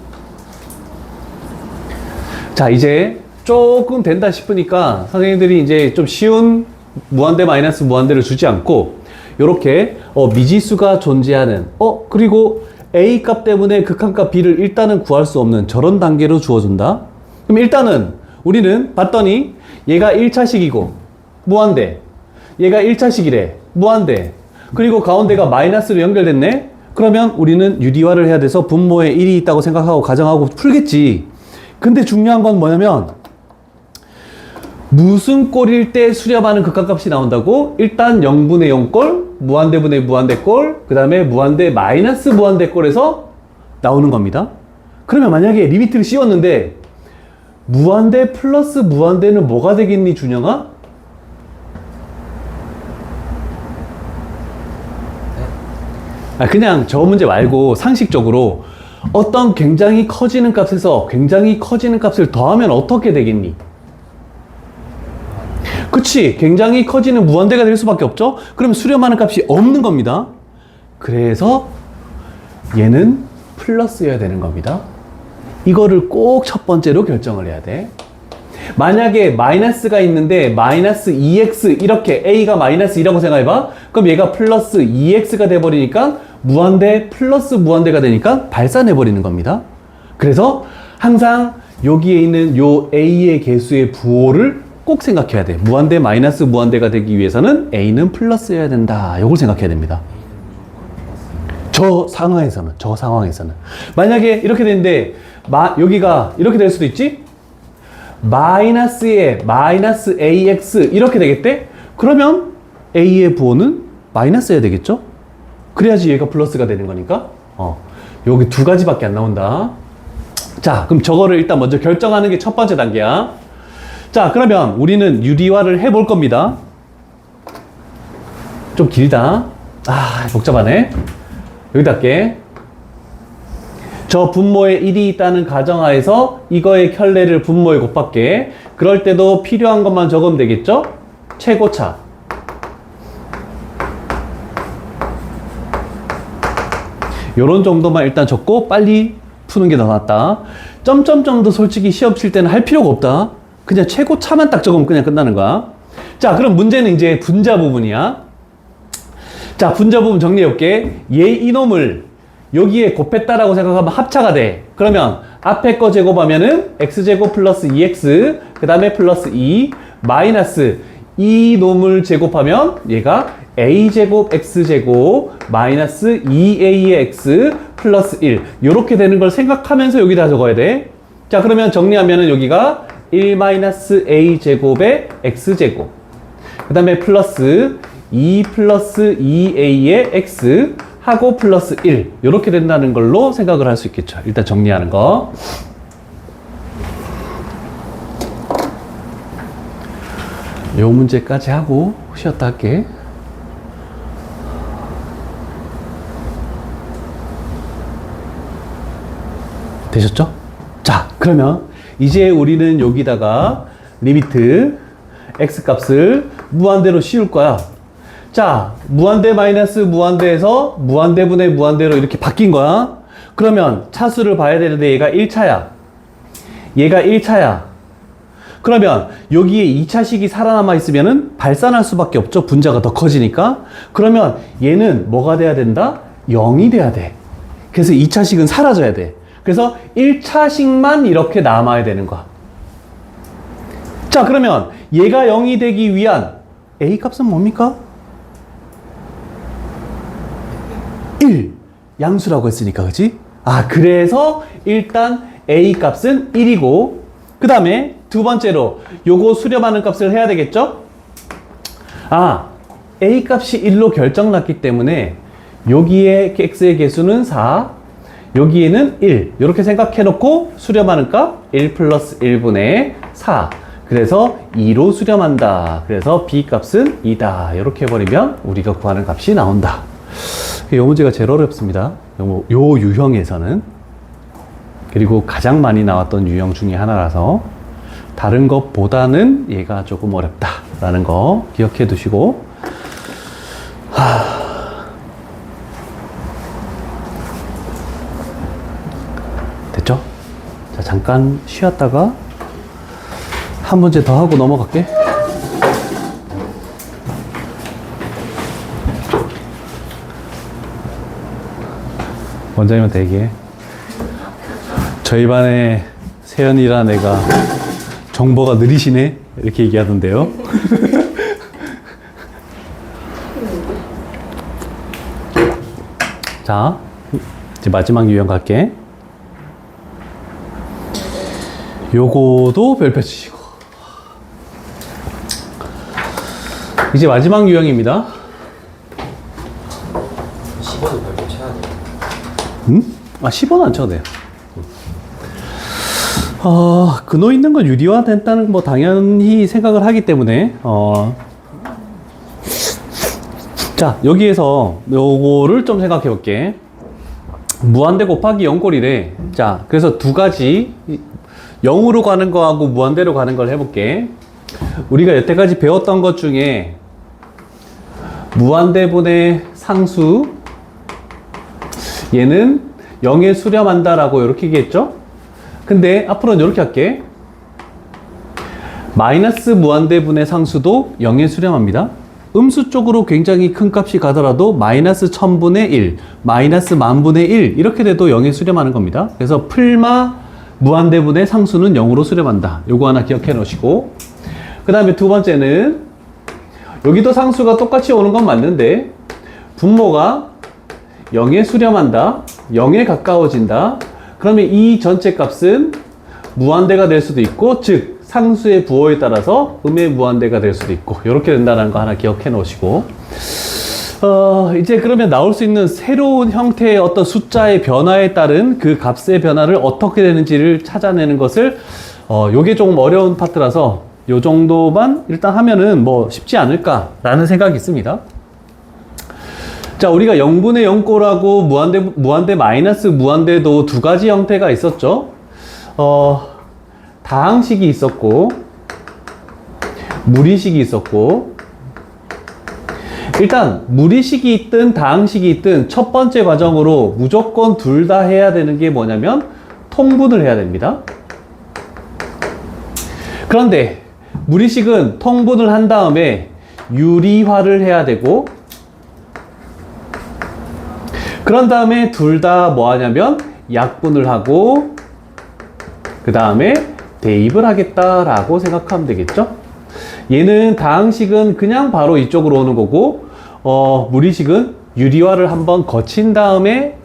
자, 이제 조금 된다 싶으니까 선생님들이 이제 좀 쉬운 무한대 마이너스 무한대를 주지 않고 요렇게 미지수가 존재하는 그리고 A 값 때문에 극한값 B를 일단은 구할 수 없는 저런 단계로 주어준다. 그럼 일단은 우리는 봤더니 얘가 1차식이고 무한대, 얘가 1차식이래 무한대, 그리고 가운데가 마이너스로 연결됐네. 그러면 우리는 유리화를 해야 돼서 분모에 1이 있다고 생각하고 가정하고 풀겠지. 근데 중요한 건 뭐냐면 무슨 꼴일 때 수렴하는 극한값이 나온다고? 일단 0분의 0꼴, 무한대분의 무한대꼴, 그 다음에 무한대 마이너스 무한대꼴에서 나오는 겁니다. 그러면 만약에 리미트를 씌웠는데 무한대 플러스 무한대는 뭐가 되겠니, 준영아? 그냥 저 문제 말고 상식적으로 어떤 굉장히 커지는 값에서 굉장히 커지는 값을 더하면 어떻게 되겠니? 그치, 굉장히 커지는 무한대가 될 수밖에 없죠? 그럼 수렴하는 값이 없는 겁니다. 그래서 얘는 플러스여야 되는 겁니다. 이거를 꼭 첫 번째로 결정을 해야 돼. 만약에 마이너스가 있는데 마이너스 2x 이렇게 a가 마이너스 2라고 생각해봐. 그럼 얘가 플러스 2x가 돼버리니까 무한대 플러스 무한대가 되니까 발산해버리는 겁니다. 그래서 항상 여기에 있는 요 a의 개수의 부호를 꼭 생각해야 돼. 무한대 마이너스 무한대가 되기 위해서는 a는 플러스여야 된다. 이걸 생각해야 됩니다. 저 상황에서는 만약에 이렇게 되는데 여기가 이렇게 될 수도 있지? 마이너스에 마이너스 ax 이렇게 되겠대? 그러면 a의 부호는 마이너스여야 되겠죠? 그래야지 얘가 플러스가 되는 거니까. 여기 두 가지밖에 안 나온다. 자, 그럼 저거를 일단 먼저 결정하는 게 첫 번째 단계야. 자, 그러면 우리는 유리화를 해볼 겁니다. 좀 길다. 복잡하네. 여기다 할게. 저 분모에 1이 있다는 가정하에서 이거의 켤레를 분모에 곱할게. 그럴 때도 필요한 것만 적으면 되겠죠? 최고차. 요런 정도만 일단 적고 빨리 푸는 게 더 낫다. 점점점도 솔직히 시험 칠 때는 할 필요가 없다. 그냥 최고차만 딱 적으면 그냥 끝나는 거야. 자, 그럼 문제는 이제 분자 부분이야. 자, 분자 부분 정리해볼게. 얘 이놈을 여기에 곱했다라고 생각하면 합차가 돼. 그러면 앞에 거 제곱하면은 x제곱 플러스 2x 그 다음에 플러스 2 마이너스 이 놈을 제곱하면 얘가 a제곱 x제곱 마이너스 2a의 x 플러스 1 요렇게 되는 걸 생각하면서 여기다 적어야 돼. 자, 그러면 정리하면은 여기가 1 마이너스 a제곱의 x제곱 그 다음에 플러스 2 플러스 2a의 x 하고 플러스 1 이렇게 된다는 걸로 생각을 할 수 있겠죠. 일단 정리하는 거. 요 문제까지 하고 쉬었다 할게. 되셨죠? 자, 그러면 이제 우리는 여기다가 리미트 x값을 무한대로 씌울 거야. 자, 무한대 마이너스 무한대에서 무한대분의 무한대로 이렇게 바뀐 거야. 그러면 차수를 봐야 되는데 얘가 1차야. 얘가 1차야. 그러면 여기에 2차식이 살아남아 있으면은 발산할 수밖에 없죠. 분자가 더 커지니까. 그러면 얘는 뭐가 돼야 된다? 0이 돼야 돼. 그래서 2차식은 사라져야 돼. 그래서 1차식만 이렇게 남아야 되는 거야. 자, 그러면 얘가 0이 되기 위한 A 값은 뭡니까? 1. 양수라고 했으니까, 그치? 아, 그래서 일단 A 값은 1이고, 그 다음에 두 번째로 요거 수렴하는 값을 해야 되겠죠? 아, A 값이 1로 결정났기 때문에 여기에 x의 개수는 4, 여기에는 1. 이렇게 생각해 놓고 수렴하는 값 1 플러스 1분의 4. 그래서 2로 수렴한다. 그래서 B 값은 2다. 이렇게 해버리면 우리가 구하는 값이 나온다. 이 문제가 제일 어렵습니다. 요 유형에서는. 그리고 가장 많이 나왔던 유형 중에 하나라서 다른 것보다는 얘가 조금 어렵다라는 거 기억해 두시고, 됐죠? 자, 잠깐 쉬었다가 한 문제 더 하고 넘어갈게. 원장님한테 얘기해. 저희 반에 세연이라는 애가 정보가 느리시네? 이렇게 얘기하던데요. 자, 이제 마지막 유형 갈게. 요거도 별표 치시고. 이제 마지막 유형입니다. 10원은 별로 쳐야 돼요. 아, 10원 안 쳐도 돼요. 근호 있는 건 유리화 됐다는 뭐 당연히 생각을 하기 때문에, 자, 여기에서 요거를 좀 생각해 볼게. 무한대 곱하기 0꼴이래. 자, 그래서 두 가지, 0으로 가는 거하고 무한대로 가는 걸 해볼게. 우리가 여태까지 배웠던 것 중에 무한대분의 상수, 얘는 0에 수렴한다 라고 이렇게 얘기했죠. 근데 앞으로는 이렇게 할게. 마이너스 무한대분의 상수도 0에 수렴합니다. 음수 쪽으로 굉장히 큰 값이 가더라도 마이너스 1000분의 1, 마이너스 만분의 1 이렇게 돼도 0에 수렴하는 겁니다. 그래서 풀마 무한대분의 상수는 0으로 수렴한다. 요거 하나 기억해 놓으시고, 그 다음에 두 번째는 여기도 상수가 똑같이 오는 건 맞는데 분모가 0에 수렴한다, 0에 가까워진다. 그러면 이 전체 값은 무한대가 될 수도 있고, 즉 상수의 부호에 따라서 음의 무한대가 될 수도 있고, 이렇게 된다는 거 하나 기억해 놓으시고, 이제 그러면 나올 수 있는 새로운 형태의 어떤 숫자의 변화에 따른 그 값의 변화를 어떻게 되는지를 찾아내는 것을, 요게 조금 어려운 파트라서 요 정도만 일단 하면은 뭐 쉽지 않을까라는 생각이 있습니다. 자, 우리가 0분의 0꼴하고 무한대 마이너스 무한대도 두 가지 형태가 있었죠. 다항식이 있었고, 무리식이 있었고, 일단 무리식이 있든 다항식이 있든 첫 번째 과정으로 무조건 둘 다 해야 되는 게 뭐냐면 통분을 해야 됩니다. 그런데 무리식은 통분을 한 다음에 유리화를 해야 되고, 그런 다음에 둘 다 뭐 하냐면 약분을 하고 그 다음에 대입을 하겠다라고 생각하면 되겠죠. 얘는 다항식은 그냥 바로 이쪽으로 오는 거고, 무리식은 유리화를 한번 거친 다음에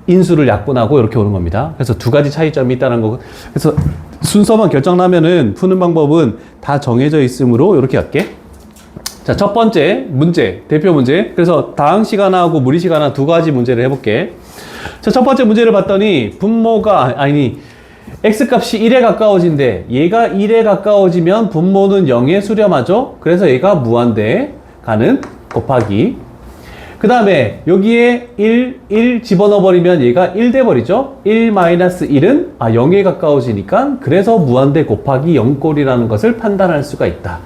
인수를 약분하고 이렇게 오는 겁니다. 그래서 두 가지 차이점이 있다는 거. 그래서 순서만 결정나면은 푸는 방법은 다 정해져 있으므로 이렇게 할게. 자, 첫 번째 문제, 대표 문제. 그래서 다항식 하나하고 무리식 하나 두 가지 문제를 해볼게. 자, 첫 번째 문제를 봤더니 분모가, x값이 1에 가까워진대. 얘가 1에 가까워지면 분모는 0에 수렴하죠. 그래서 얘가 무한대에 가는 곱하기. 그 다음에 여기에 1 집어넣어 버리면 얘가 1 돼버리죠. 1-1은 0에 가까워지니까 그래서 무한대 곱하기 0꼴이라는 것을 판단할 수가 있다.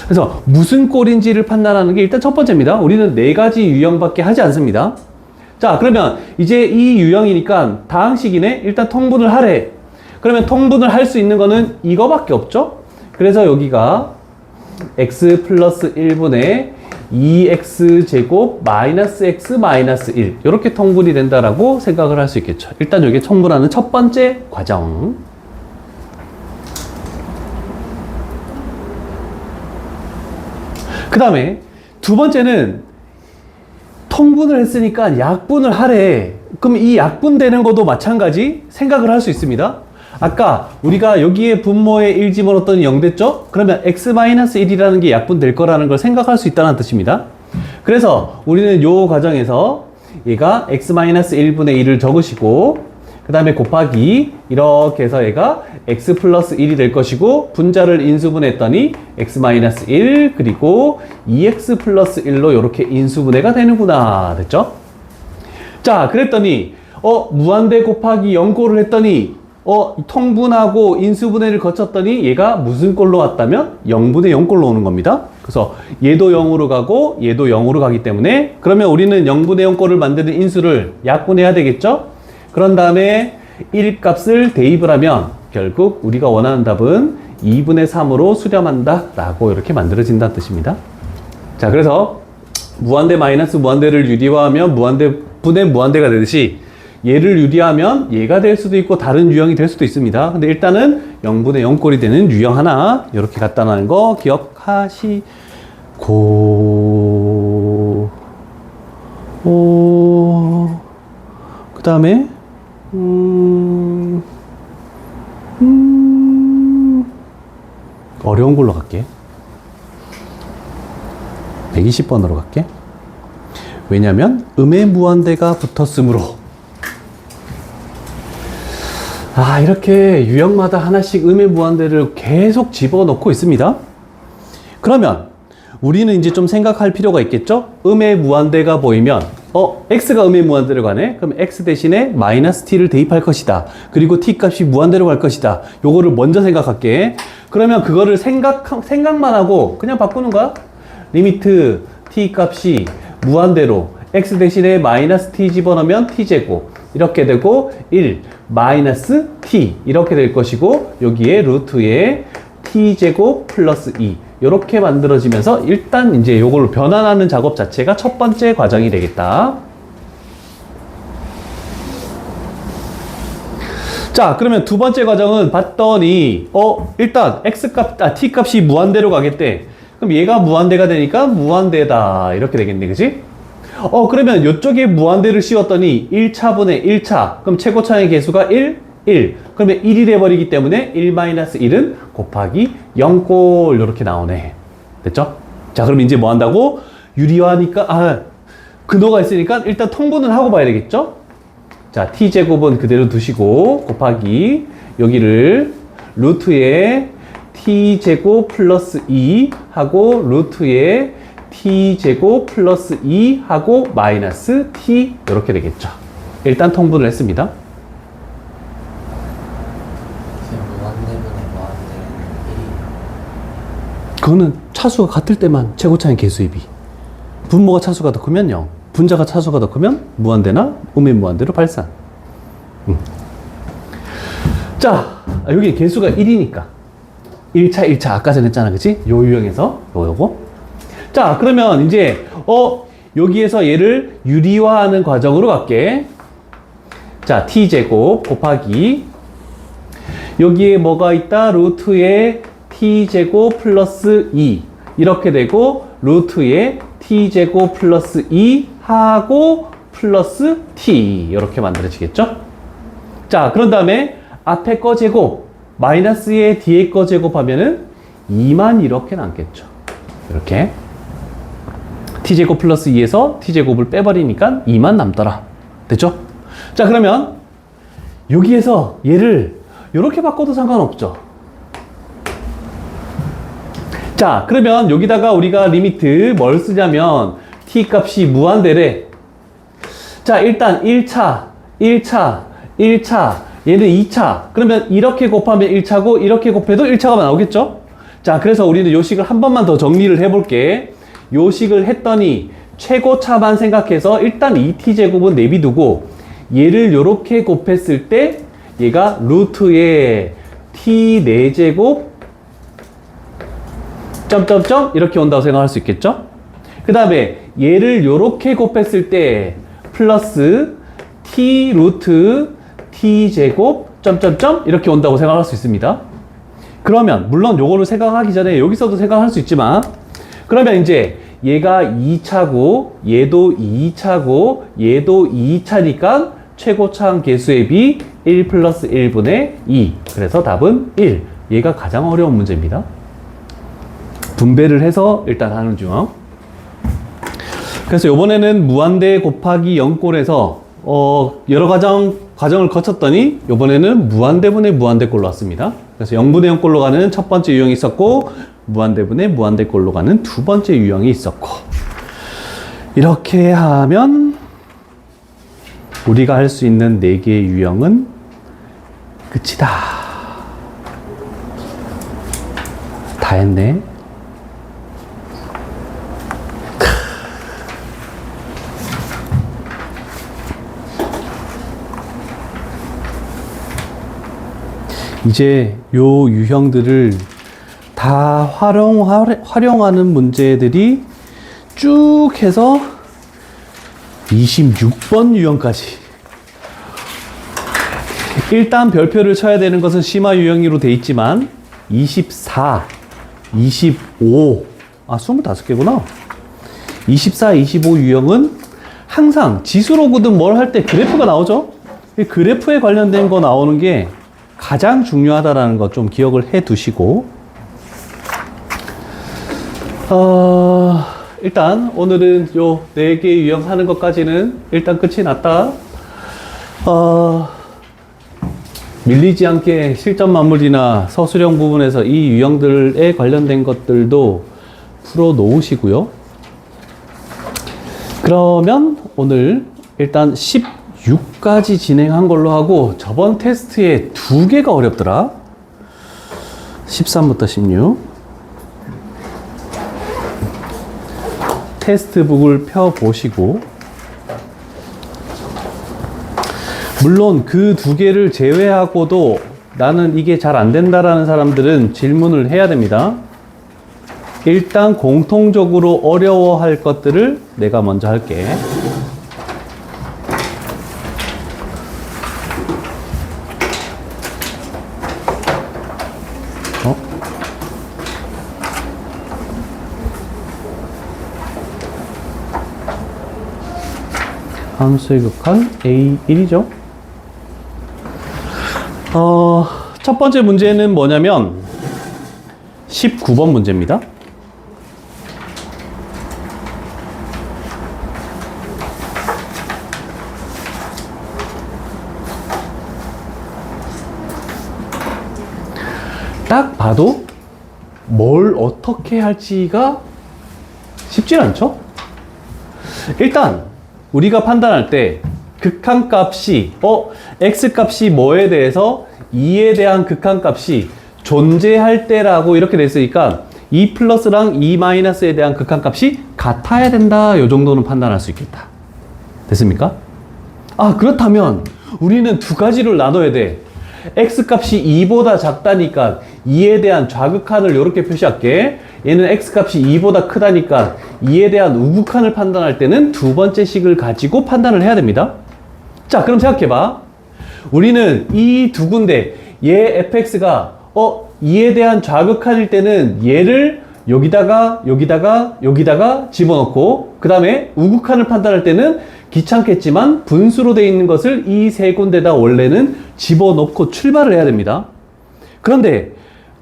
그래서 무슨 꼴인지를 판단하는 게 일단 첫 번째입니다. 우리는 네 가지 유형밖에 하지 않습니다. 자, 그러면 이제 이 유형이니까 다항식이네. 일단 통분을 하래. 그러면 통분을 할 수 있는 거는 이거밖에 없죠. 그래서 여기가 x 플러스 1분의 2x제곱 마이너스 x 마이너스 1 이렇게 통분이 된다라고 생각을 할 수 있겠죠. 일단 여기 통분하는 첫 번째 과정. 그 다음에 두 번째는 통분을 했으니까 약분을 하래. 그럼 이 약분되는 것도 마찬가지 생각을 할 수 있습니다. 아까 우리가 여기에 분모에 1 집어넣었더니 0 됐죠? 그러면 x-1이라는 게 약분될 거라는 걸 생각할 수 있다는 뜻입니다. 그래서 우리는 요 과정에서 얘가 x-1분의 1을 적으시고 그 다음에 곱하기 이렇게 해서 얘가 x 플러스 1이 될 것이고 분자를 인수분해했더니 x-1 그리고 2x 플러스 1로 이렇게 인수분해가 되는구나. 됐죠? 자, 그랬더니 무한대 곱하기 0꼴을 했더니 통분하고 인수분해를 거쳤더니 얘가 무슨 꼴로 왔다면 0분의 0꼴로 오는 겁니다. 그래서 얘도 0으로 가고 얘도 0으로 가기 때문에 그러면 우리는 0분의 0꼴을 만드는 인수를 약분해야 되겠죠? 그런 다음에 1 값을 대입을 하면 결국 우리가 원하는 답은 2분의 3으로 수렴한다 라고 이렇게 만들어진다는 뜻입니다. 자, 그래서 무한대 마이너스 무한대를 유리화하면 무한대 분의 무한대가 되듯이 얘를 유리하면 얘가 될 수도 있고 다른 유형이 될 수도 있습니다. 근데 일단은 0분의 0꼴이 되는 유형 하나 이렇게 갖다 놓는 거 기억하시고 그 다음에 어려운 걸로 갈게. 120번으로 갈게. 왜냐면 음의 무한대가 붙었으므로. 이렇게 유형마다 하나씩 음의 무한대를 계속 집어넣고 있습니다. 그러면 우리는 이제 좀 생각할 필요가 있겠죠? 음의 무한대가 보이면 x가 음의 무한대로 가네? 그럼 x 대신에 마이너스 t를 대입할 것이다. 그리고 t 값이 무한대로 갈 것이다. 요거를 먼저 생각할게. 그러면 그거를 생각만 하고 그냥 바꾸는 거야. 리미트 t 값이 무한대로 x 대신에 마이너스 t 집어넣으면 t제곱 이렇게 되고 1 마이너스 t 이렇게 될 것이고 여기에 루트에 t제곱 플러스 2 이렇게 만들어지면서 일단 이제 요걸로 변환하는 작업 자체가 첫 번째 과정이 되겠다. 자, 그러면 두 번째 과정은 봤더니 일단 t 값이 무한대로 가겠대. 그럼 얘가 무한대가 되니까 무한대다 이렇게 되겠네, 그치? 그러면 이쪽에 무한대를 씌웠더니 1차분의 1차 그럼 최고차의 개수가 1 그러면 1이 돼버리기 때문에 1-1은 곱하기 0꼴 이렇게 나오네. 됐죠? 자, 그럼 이제 뭐 한다고? 유리화하니까 근호가 있으니까 일단 통분을 하고 봐야 되겠죠? 자, t제곱은 그대로 두시고 곱하기 여기를 루트에 t제곱 플러스 2 하고 루트에 t제곱 플러스 2 하고 마이너스 t 이렇게 되겠죠. 일단 통분을 했습니다. 그거는 차수가 같을 때만 최고차의 개수입이. 분모가 차수가 더 크면 0, 분자가 차수가 더 크면 무한대나 음의 무한대로 발산. 자, 여기 개수가 1이니까 1차 아까 전에 했잖아, 그치? 요 유형에서 요거. 자, 그러면 이제 여기에서 얘를 유리화하는 과정으로 갈게. 자, t제곱 곱하기 여기에 뭐가 있다? 루트에 t제곱 플러스 2 이렇게 되고 루트에 t제곱 플러스 2 하고 플러스 t 이렇게 만들어지겠죠? 자, 그런 다음에 앞에 거 제곱 마이너스에 뒤에 거 제곱하면은 2만 이렇게 남겠죠. 이렇게 t제곱 플러스 2에서 t제곱을 빼버리니까 2만 남더라. 됐죠? 자, 그러면 여기에서 얘를 이렇게 바꿔도 상관없죠. 자, 그러면 여기다가 우리가 리미트 뭘 쓰냐면 t 값이 무한대래. 자, 일단 1차 얘는 2차. 그러면 이렇게 곱하면 1차고 이렇게 곱해도 1차가 나오겠죠? 자, 그래서 우리는 요 식을 한 번만 더 정리를 해볼게. 요 식을 했더니 최고차만 생각해서 일단 2t제곱은 내비두고 얘를 요렇게 곱했을 때 얘가 루트에 t 4제곱 점점점 이렇게 온다고 생각할 수 있겠죠? 그 다음에 얘를 요렇게 곱했을 때 플러스 t 루트 t 제곱 점점점 이렇게 온다고 생각할 수 있습니다. 그러면 물론 요거를 생각하기 전에 여기서도 생각할 수 있지만 그러면 이제 얘가 2차고 얘도 2차고 얘도 2차니까 최고차항 계수의 비 1 플러스 1분의 2. 그래서 답은 1. 얘가 가장 어려운 문제입니다. 분배를 해서 일단 하는 중. 그래서 이번에는 무한대 곱하기 0꼴에서 여러 과정을 거쳤더니 이번에는 무한대분의 무한대꼴로 왔습니다. 그래서 0분의 0꼴로 가는 첫 번째 유형이 있었고 무한대분의 무한대꼴로 가는 두 번째 유형이 있었고 이렇게 하면 우리가 할 수 있는 4개의 유형은 끝이다. 다 했네. 이제 요 유형들을 다 활용하는 문제들이 쭉 해서 26번 유형까지. 일단 별표를 쳐야 되는 것은 심화 유형으로 돼 있지만 24, 25, 25개구나. 24, 25 유형은 항상 지수로거든 뭘 할 때 그래프가 나오죠. 그래프에 관련된 거 나오는 게 가장 중요하다라는 거 좀 기억을 해 두시고 일단 오늘은 요 4개 유형 하는 것까지는 일단 끝이 났다. 밀리지 않게 실전 마무리나 서술형 부분에서 이 유형들에 관련된 것들도 풀어 놓으시고요. 그러면 오늘 일단 16까지 진행한 걸로 하고 저번 테스트에 2개가 어렵더라. 13부터 16. 테스트북을 펴보시고 물론 그 2개를 제외하고도 나는 이게 잘 안 된다라는 사람들은 질문을 해야 됩니다. 일단 공통적으로 어려워할 것들을 내가 먼저 할게. 함수의 극한 A1이죠. 첫 번째 문제는 뭐냐면 19번 문제입니다. 딱 봐도 뭘 어떻게 할지가 쉽지 않죠? 일단 우리가 판단할 때 극한값이 x값이 뭐에 대해서 2에 대한 극한값이 존재할 때라고 이렇게 됐으니까 2 플러스랑 2 마이너스에 대한 극한값이 같아야 된다. 요 정도는 판단할 수 있겠다. 됐습니까? 그렇다면 우리는 2가지를 나눠야 돼. x값이 2보다 작다니까 2에 대한 좌극한을 이렇게 표시할게. 얘는 x값이 2보다 크다니까 2에 대한 우극한을 판단할 때는 두 번째 식을 가지고 판단을 해야 됩니다. 자, 그럼 생각해봐. 우리는 이 두 군데 얘 fx가 2에 대한 좌극한일 때는 얘를 여기다가 집어넣고 그 다음에 우극한을 판단할 때는 귀찮겠지만 분수로 되어 있는 것을 이 세 군데다 원래는 집어넣고 출발을 해야 됩니다. 그런데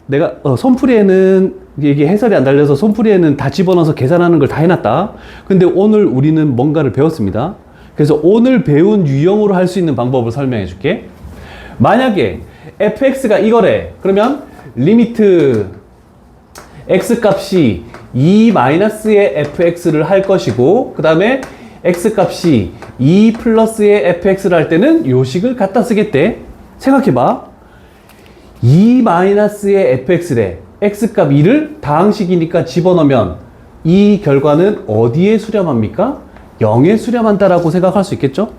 내가 손풀이에는 이게 해설이 안 달려서 손풀이에는 다 집어넣어서 계산하는 걸 다 해놨다. 근데 오늘 우리는 뭔가를 배웠습니다. 그래서 오늘 배운 유형으로 할 수 있는 방법을 설명해 줄게. 만약에 fx가 이거래. 그러면 리미트 x값이 2-의 fx를 할 것이고 그 다음에 x값이 2 플러스의 fx를 할 때는 요 식을 갖다 쓰겠대. 생각해봐. 2-의 fx래. x값 2를 다항식이니까 집어넣으면 이 결과는 어디에 수렴합니까? 0에 수렴한다라고 생각할 수 있겠죠?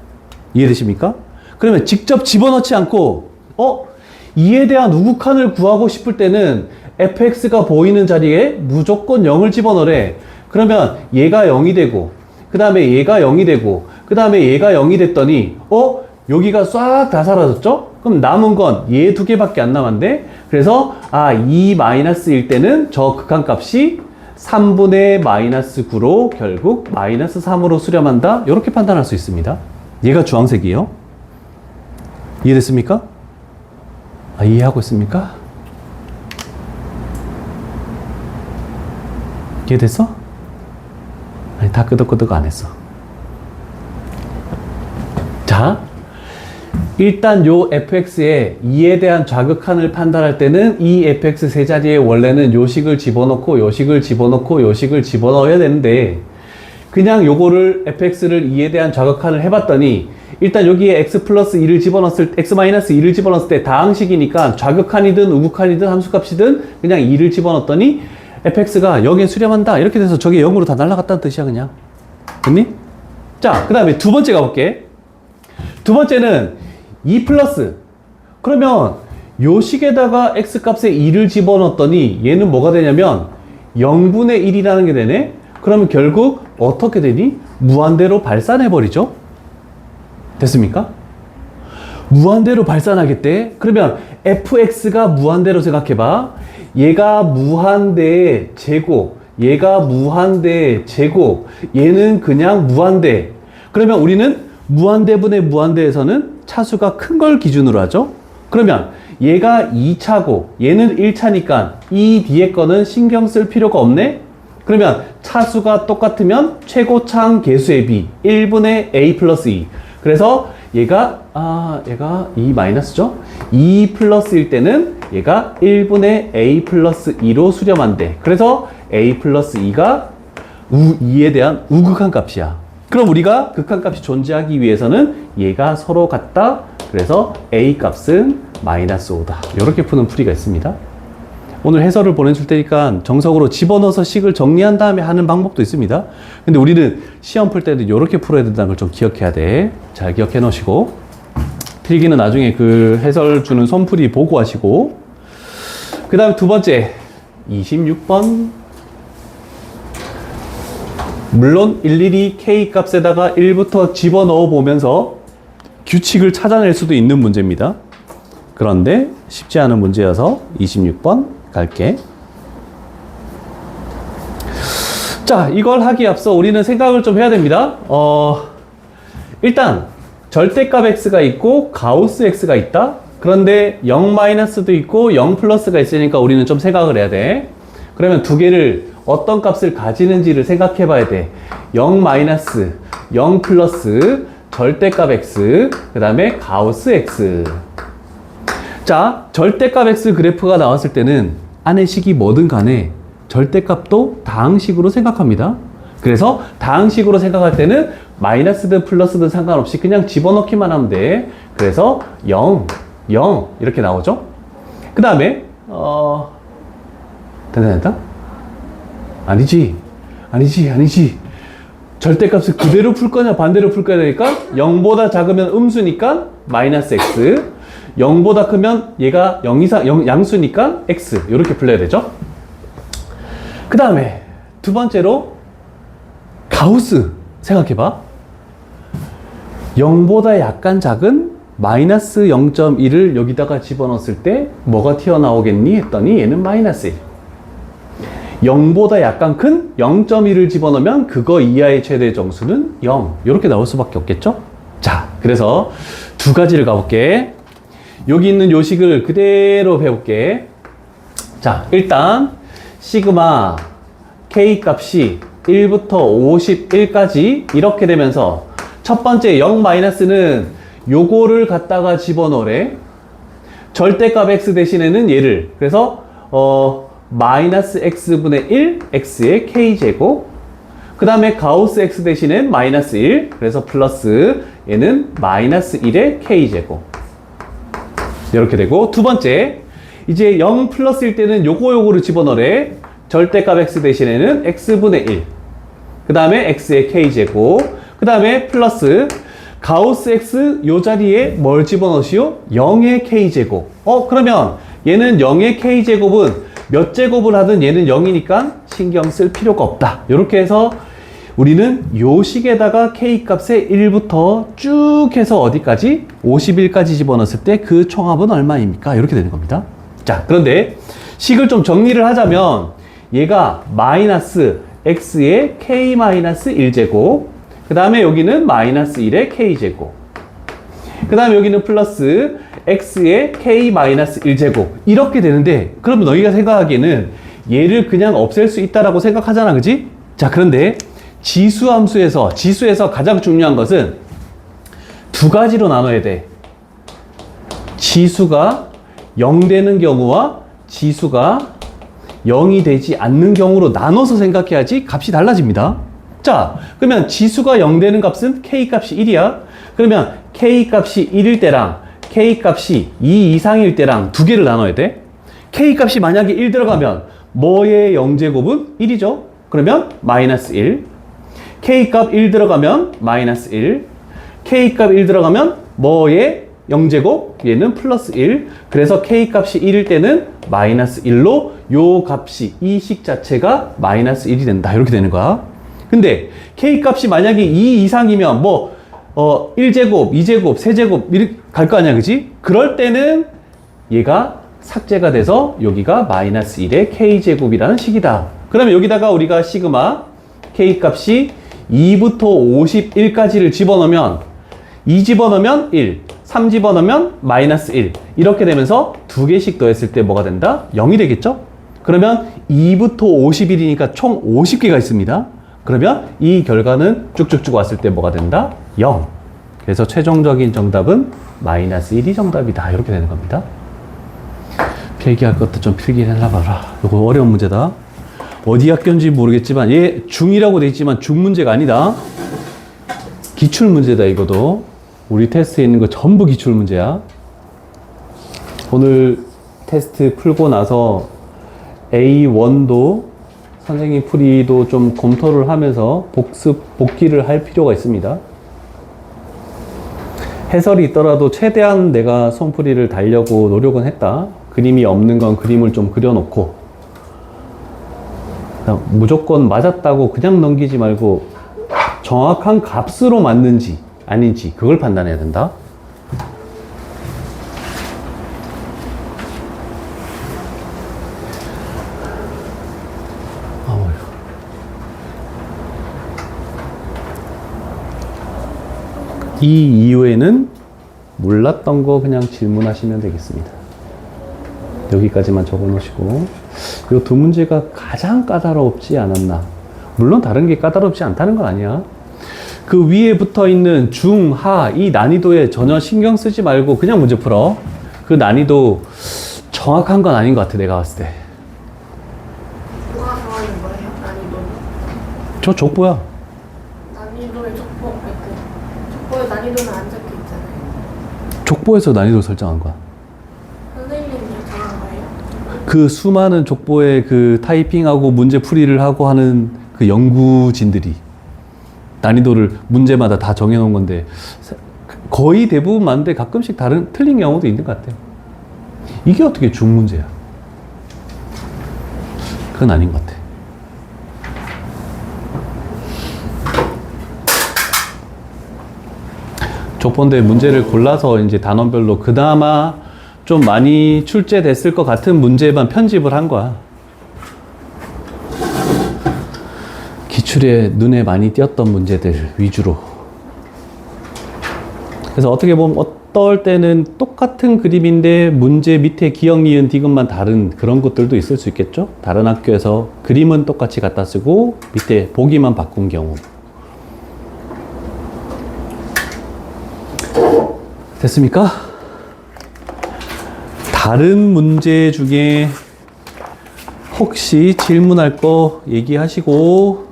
이해되십니까? 그러면 직접 집어넣지 않고 2에 대한 우극한을 구하고 싶을 때는 fx가 보이는 자리에 무조건 0을 집어넣으래. 그러면 얘가 0이 되고, 그 다음에 얘가 0이 되고, 그 다음에 얘가 0이 됐더니 여기가 싹 다 사라졌죠? 그럼 남은 건 얘 두 개밖에 안 남았는데, 그래서 2-1 때는 저 극한값이 3분의 마이너스 9로 결국 마이너스 3으로 수렴한다. 이렇게 판단할 수 있습니다. 얘가 주황색이에요. 이해됐습니까? 이해하고 있습니까? 이해됐어? 아니, 다 끄덕끄덕 안 했어. 자, 일단 요 fx의 2에 대한 좌극한을 판단할 때는 이 fx 세 자리에 원래는 요식을 집어넣고 요식을 집어넣고 요식을 집어넣어야 되는데, 그냥 요거를 fx를 2에 대한 좌극한을 해봤더니 일단 여기에 x 플러스 2를 집어넣었을 때, x 마이너스 2를 집어넣었을 때 다항식이니까 좌극한이든 우극한이든 함수값이든 그냥 2를 집어넣었더니 fx가 0에 수렴한다. 이렇게 돼서 저게 0으로 다 날아갔다는 뜻이야, 그냥. 됐니? 자, 그 다음에 두 번째 가볼게. 두 번째는 2 플러스. 그러면 요 식에다가 x 값에 2를 집어넣었더니 얘는 뭐가 되냐면 0분의 1이라는 게 되네? 그러면 결국 어떻게 되니? 무한대로 발산해버리죠? 됐습니까? 무한대로 발산하겠대? 그러면 fx가 무한대로 생각해봐. 얘가 무한대의 제곱, 얘가 무한대의 제곱, 얘는 그냥 무한대. 그러면 우리는 무한대분의 무한대에서는 차수가 큰 걸 기준으로 하죠. 그러면 얘가 2차고 얘는 1차니까 이 뒤에 거는 신경 쓸 필요가 없네. 그러면 차수가 똑같으면 최고차항 계수의 b 1분의 a 플러스 2. 그래서 얘가 2 마이너스죠. 2 플러스일 때는 얘가 1분의 a 플러스 2로 수렴한대. 그래서 a 플러스 2가 2에 대한 우극한 값이야. 그럼 우리가 극한값이 존재하기 위해서는 얘가 서로 같다. 그래서 a 값은 마이너스 5다. 이렇게 푸는 풀이가 있습니다. 오늘 해설을 보내줄 테니까 정석으로 집어넣어서 식을 정리한 다음에 하는 방법도 있습니다. 근데 우리는 시험 풀 때도 이렇게 풀어야 된다는 걸 좀 기억해야 돼. 잘 기억해 놓으시고, 필기는 나중에 그 해설 주는 손풀이 보고 하시고, 그 다음 두 번째 26번. 물론 일일이 k 값에다가 1부터 집어넣어 보면서 규칙을 찾아낼 수도 있는 문제입니다. 그런데 쉽지 않은 문제여서 26번 갈게. 자, 이걸 하기에 앞서 우리는 생각을 좀 해야 됩니다. 일단 절대값 x가 있고 가우스 x가 있다. 그런데 0-도 있고 0 플러스가 있으니까 우리는 좀 생각을 해야 돼. 그러면 두 개를 어떤 값을 가지는지를 생각해 봐야 돼. 0 마이너스, 0 플러스, 절대값 x, 그 다음에 가우스 x. 자, 절대값 x 그래프가 나왔을 때는 안의 식이 뭐든 간에 절대값도 다항식으로 생각합니다. 그래서 다항식으로 생각할 때는 마이너스든 플러스든 상관없이 그냥 집어넣기만 하면 돼. 그래서 0, 0 이렇게 나오죠. 그 다음에 됐다? 아니지. 절대값을 그대로 풀 거냐 반대로 풀 거냐 되니까 0보다 작으면 음수니까 마이너스 x, 0보다 크면 얘가 0 이상 양수니까 x 이렇게 풀려야 되죠. 그 다음에 두 번째로 가우스 생각해봐. 0보다 약간 작은 마이너스 0.1을 여기다가 집어넣었을 때 뭐가 튀어나오겠니 했더니 얘는 마이너스 1. 0보다 약간 큰 0.1을 집어넣으면 그거 이하의 최대 정수는 0. 이렇게 나올 수밖에 없겠죠? 자, 그래서 두 가지를 가볼게. 여기 있는 요식을 그대로 배울게. 자, 일단 시그마 k 값이 1부터 51까지 이렇게 되면서 첫 번째 0-는 요거를 갖다가 집어넣으래. 절대값 x 대신에는 얘를. 그래서 마이너스 x분의 1 x의 k제곱, 그 다음에 가우스 x 대신엔 마이너스 1, 그래서 플러스 얘는 마이너스 1의 k제곱 이렇게 되고, 두 번째 이제 0 플러스일 때는 요거를 집어넣으래. 절대값 x 대신에는 x분의 1, 그 다음에 x의 k제곱, 그 다음에 플러스 가우스 x 요 자리에 뭘 집어넣으시오? 0의 k제곱. 그러면 얘는 0의 k제곱은 몇 제곱을 하든 얘는 0이니까 신경 쓸 필요가 없다. 이렇게 해서 우리는 요 식에다가 k 값의 1부터 쭉 해서 어디까지? 51까지 집어넣었을 때 그 총합은 얼마입니까? 이렇게 되는 겁니다. 자, 그런데 식을 좀 정리를 하자면 얘가 마이너스 x의 k-1제곱, 그 다음에 여기는 마이너스 1의 k제곱, 그 다음에 여기는 플러스 x의 k-1제곱 이렇게 되는데, 그러면 너희가 생각하기에는 얘를 그냥 없앨 수 있다라고 생각하잖아, 그지? 자, 그런데 지수에서 가장 중요한 것은 두 가지로 나눠야 돼. 지수가 0 되는 경우와 지수가 0이 되지 않는 경우로 나눠서 생각해야지 값이 달라집니다. 자, 그러면 지수가 0 되는 값은 k 값이 1이야. 그러면 k 값이 1일 때랑 k 값이 2 이상일 때랑 두 개를 나눠야 돼. k 값이 만약에 1 들어가면 뭐의 0제곱은 1이죠. 그러면 마이너스 1. k 값 1 들어가면 마이너스 1. k 값 1 들어가면 뭐의 0제곱? 얘는 플러스 1. 그래서 k 값이 1일 때는 마이너스 1로 요 값이 이 식 자체가 마이너스 1이 된다. 이렇게 되는 거야. 근데 k 값이 만약에 2 이상이면 1제곱, 2제곱, 3제곱 이렇게 갈 거 아니야, 그지? 그럴 때는 얘가 삭제가 돼서 여기가 마이너스 1의 k제곱이라는 식이다. 그러면 여기다가 우리가 시그마 k 값이 2부터 51까지를 집어넣으면 2 집어넣으면 1, 3 집어넣으면 마이너스 1 이렇게 되면서 두 개씩 더했을 때 뭐가 된다? 0이 되겠죠? 그러면 2부터 51이니까 총 50개가 있습니다. 그러면 이 결과는 쭉쭉쭉 왔을 때 뭐가 된다? 0. 그래서 최종적인 정답은 마이너스 1이 정답이다. 이렇게 되는 겁니다. 필기할 것도 좀 필기를 해놔봐라. 이거 어려운 문제다. 어디 학교인지 모르겠지만 얘 중2라고 돼 있지만 중 문제가 아니다. 기출 문제다. 이거도 우리 테스트에 있는 거 전부 기출 문제야. 오늘 테스트 풀고 나서 A1도 선생님 풀이도 좀 검토를 하면서 복기를 할 필요가 있습니다. 해설이 있더라도 최대한 내가 손풀이를 달려고 노력은 했다. 그림이 없는 건 그림을 좀 그려놓고, 무조건 맞았다고 그냥 넘기지 말고 정확한 값으로 맞는지 아닌지 그걸 판단해야 된다. 이 이후에는 몰랐던 거 그냥 질문하시면 되겠습니다. 여기까지만 적어 놓으시고, 이 두 문제가 가장 까다롭지 않았나. 물론 다른 게 까다롭지 않다는 건 아니야. 그 위에 붙어 있는 중, 하, 이 난이도에 전혀 신경 쓰지 말고 그냥 문제 풀어. 그 난이도 정확한 건 아닌 것 같아, 내가 봤을 때. 뭐가 정하는 거예요? 난이도는? 저 족보야. 난이도의 족보, 족보에 난이도는 안 적혀 있잖아요. 족보에서 난이도 설정한 거야. 선생님이 정한 거예요? 그 수많은 족보에 그 타이핑하고 문제 풀이를 하고 하는 그 연구진들이 난이도를 문제마다 다 정해놓은 건데, 거의 대부분 맞는데 가끔씩 틀린 경우도 있는 것 같아요. 이게 어떻게 중문제야? 그건 아닌 것 같아. 족보인데 문제를 골라서 이제 단원별로 그나마 좀 많이 출제됐을 것 같은 문제만 편집을 한 거야. 기출에 눈에 많이 띄었던 문제들 위주로. 그래서 어떻게 보면 어떨 때는 똑같은 그림인데 문제 밑에 기억, 니은, 디귿만 다른 그런 것들도 있을 수 있겠죠? 다른 학교에서 그림은 똑같이 갖다 쓰고 밑에 보기만 바꾼 경우. 됐습니까? 다른 문제 중에 혹시 질문할 거 얘기하시고.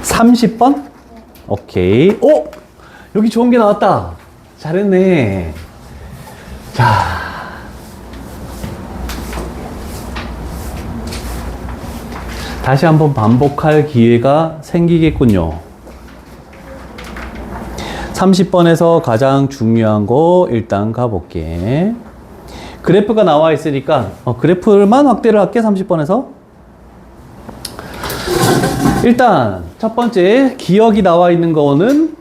30번? 오케이. 오! 여기 좋은 게 나왔다. 잘했네. 자. 다시 한번 반복할 기회가 생기겠군요. 30번에서 가장 중요한 거 일단 가볼게. 그래프가 나와 있으니까 그래프만 확대를 할게. 30번에서 일단 첫 번째 기억이 나와 있는 거는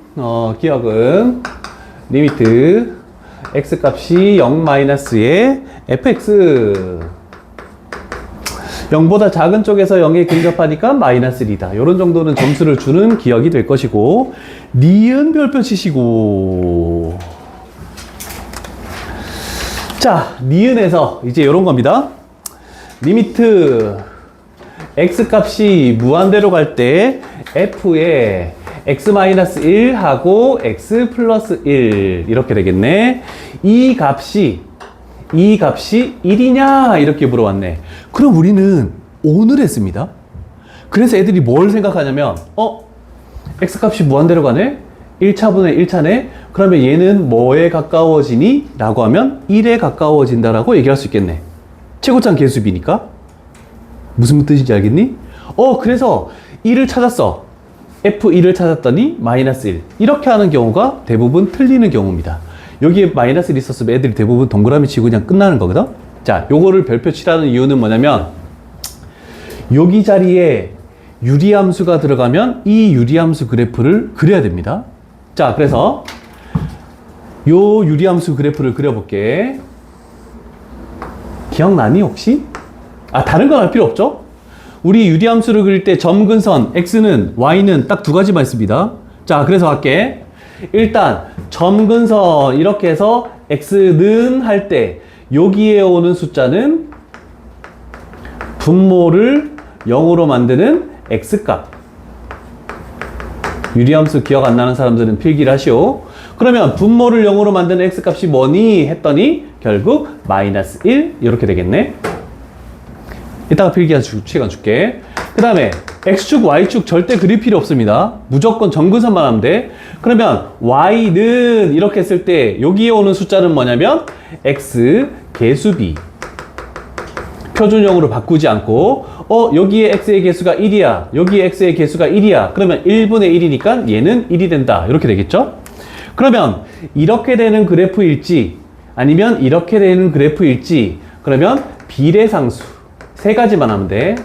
기억은 리미트 x 값이 0-의 fx 0보다 작은 쪽에서 0에 근접하니까 마이너스 1이다. 이런 정도는 점수를 주는 기억이 될 것이고, 니은 별표 치시고. 자, 니은에서 이제 이런 겁니다. 리미트 x 값이 무한대로 갈 때 f에 x-1 하고 x 플러스 1 이렇게 되겠네. 이 값이 1이냐 이렇게 물어왔네. 그럼 우리는 오늘 했습니다. 그래서 애들이 뭘 생각하냐면 x값이 무한대로 가네? 1차분의 1차네? 그러면 얘는 뭐에 가까워지니? 라고 하면 1에 가까워진다라고 얘기할 수 있겠네. 최고점 개수비니까. 무슨 뜻인지 알겠니? 그래서 1을 찾았어. f1을 찾았더니 마이너스 1. 이렇게 하는 경우가 대부분 틀리는 경우입니다. 여기에 마이너스 1 있었으면 애들이 대부분 동그라미 치고 그냥 끝나는 거거든? 자, 요거를 별표 치라는 이유는 뭐냐면, 여기 자리에 유리함수가 들어가면 이 유리함수 그래프를 그려야 됩니다. 자, 그래서 요 유리함수 그래프를 그려볼게. 기억나니 혹시? 다른 건 할 필요 없죠? 우리 유리함수를 그릴 때 점근선 x는 y는 딱 두 가지만 있습니다. 자, 그래서 할게. 일단 점근선 이렇게 해서 x는 할 때 여기에 오는 숫자는 분모를 0으로 만드는 x값. 유리함수 기억 안 나는 사람들은 필기를 하시오. 그러면 분모를 0으로 만드는 x값이 뭐니? 했더니 결국 마이너스 1 이렇게 되겠네. 이따가 필기 시간 줄게. 그 다음에 x축, y축 절대 그릴 필요 없습니다. 무조건 점근선만 하면 돼. 그러면 y는 이렇게 했을 때 여기에 오는 숫자는 뭐냐면 x 개수비. 표준형으로 바꾸지 않고 여기에 x의 개수가 1이야. 여기에 x의 개수가 1이야. 그러면 1분의 1이니까 얘는 1이 된다. 이렇게 되겠죠? 그러면 이렇게 되는 그래프일지 아니면 이렇게 되는 그래프일지 그러면 비례상수 세 가지만 하면 돼.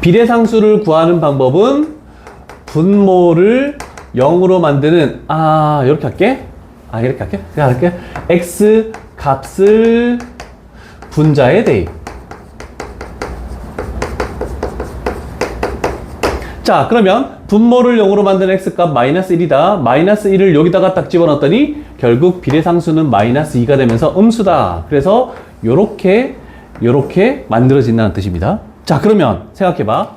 비례상수를 구하는 방법은 분모를 0으로 만드는 이렇게 할게. 이렇게 할게. 그냥 할게. x 값을 분자에 대입. 자, 그러면 분모를 0으로 만드는 x값 마이너스 1이다. 마이너스 1을 여기다가 딱 집어넣었더니 결국 비례상수는 마이너스 2가 되면서 음수다. 그래서 요렇게 만들어진다는 뜻입니다. 자, 그러면 생각해봐.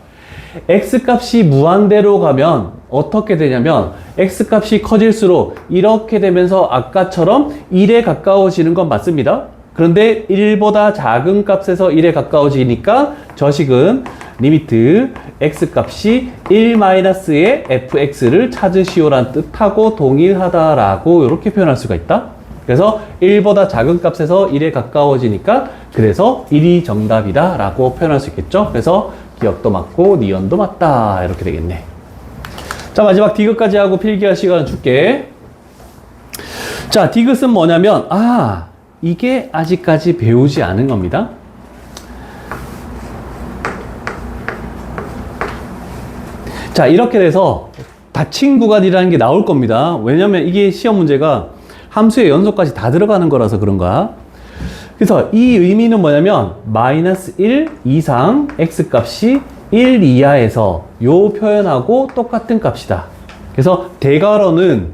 x값이 무한대로 가면 어떻게 되냐면 x값이 커질수록 이렇게 되면서 아까처럼 1에 가까워지는 건 맞습니다. 그런데 1보다 작은 값에서 1에 가까워지니까 저식은 리미트 x값이 1-의 fx를 찾으시오란 뜻하고 동일하다라고 이렇게 표현할 수가 있다. 그래서 1보다 작은 값에서 1에 가까워지니까 그래서 1이 정답이다 라고 표현할 수 있겠죠. 그래서 기억도 맞고 니언도 맞다 이렇게 되겠네. 자, 마지막 디귿까지 하고 필기할 시간 줄게. 자, 디귿은 뭐냐면 이게 아직까지 배우지 않은 겁니다. 자, 이렇게 돼서 닫힌 구간이라는 게 나올 겁니다. 왜냐면 이게 시험 문제가 함수의 연속까지 다 들어가는 거라서 그런가. 그래서 이 의미는 뭐냐면 마이너스 1 이상 x값이 1 이하에서 요 표현하고 똑같은 값이다. 그래서 대괄호는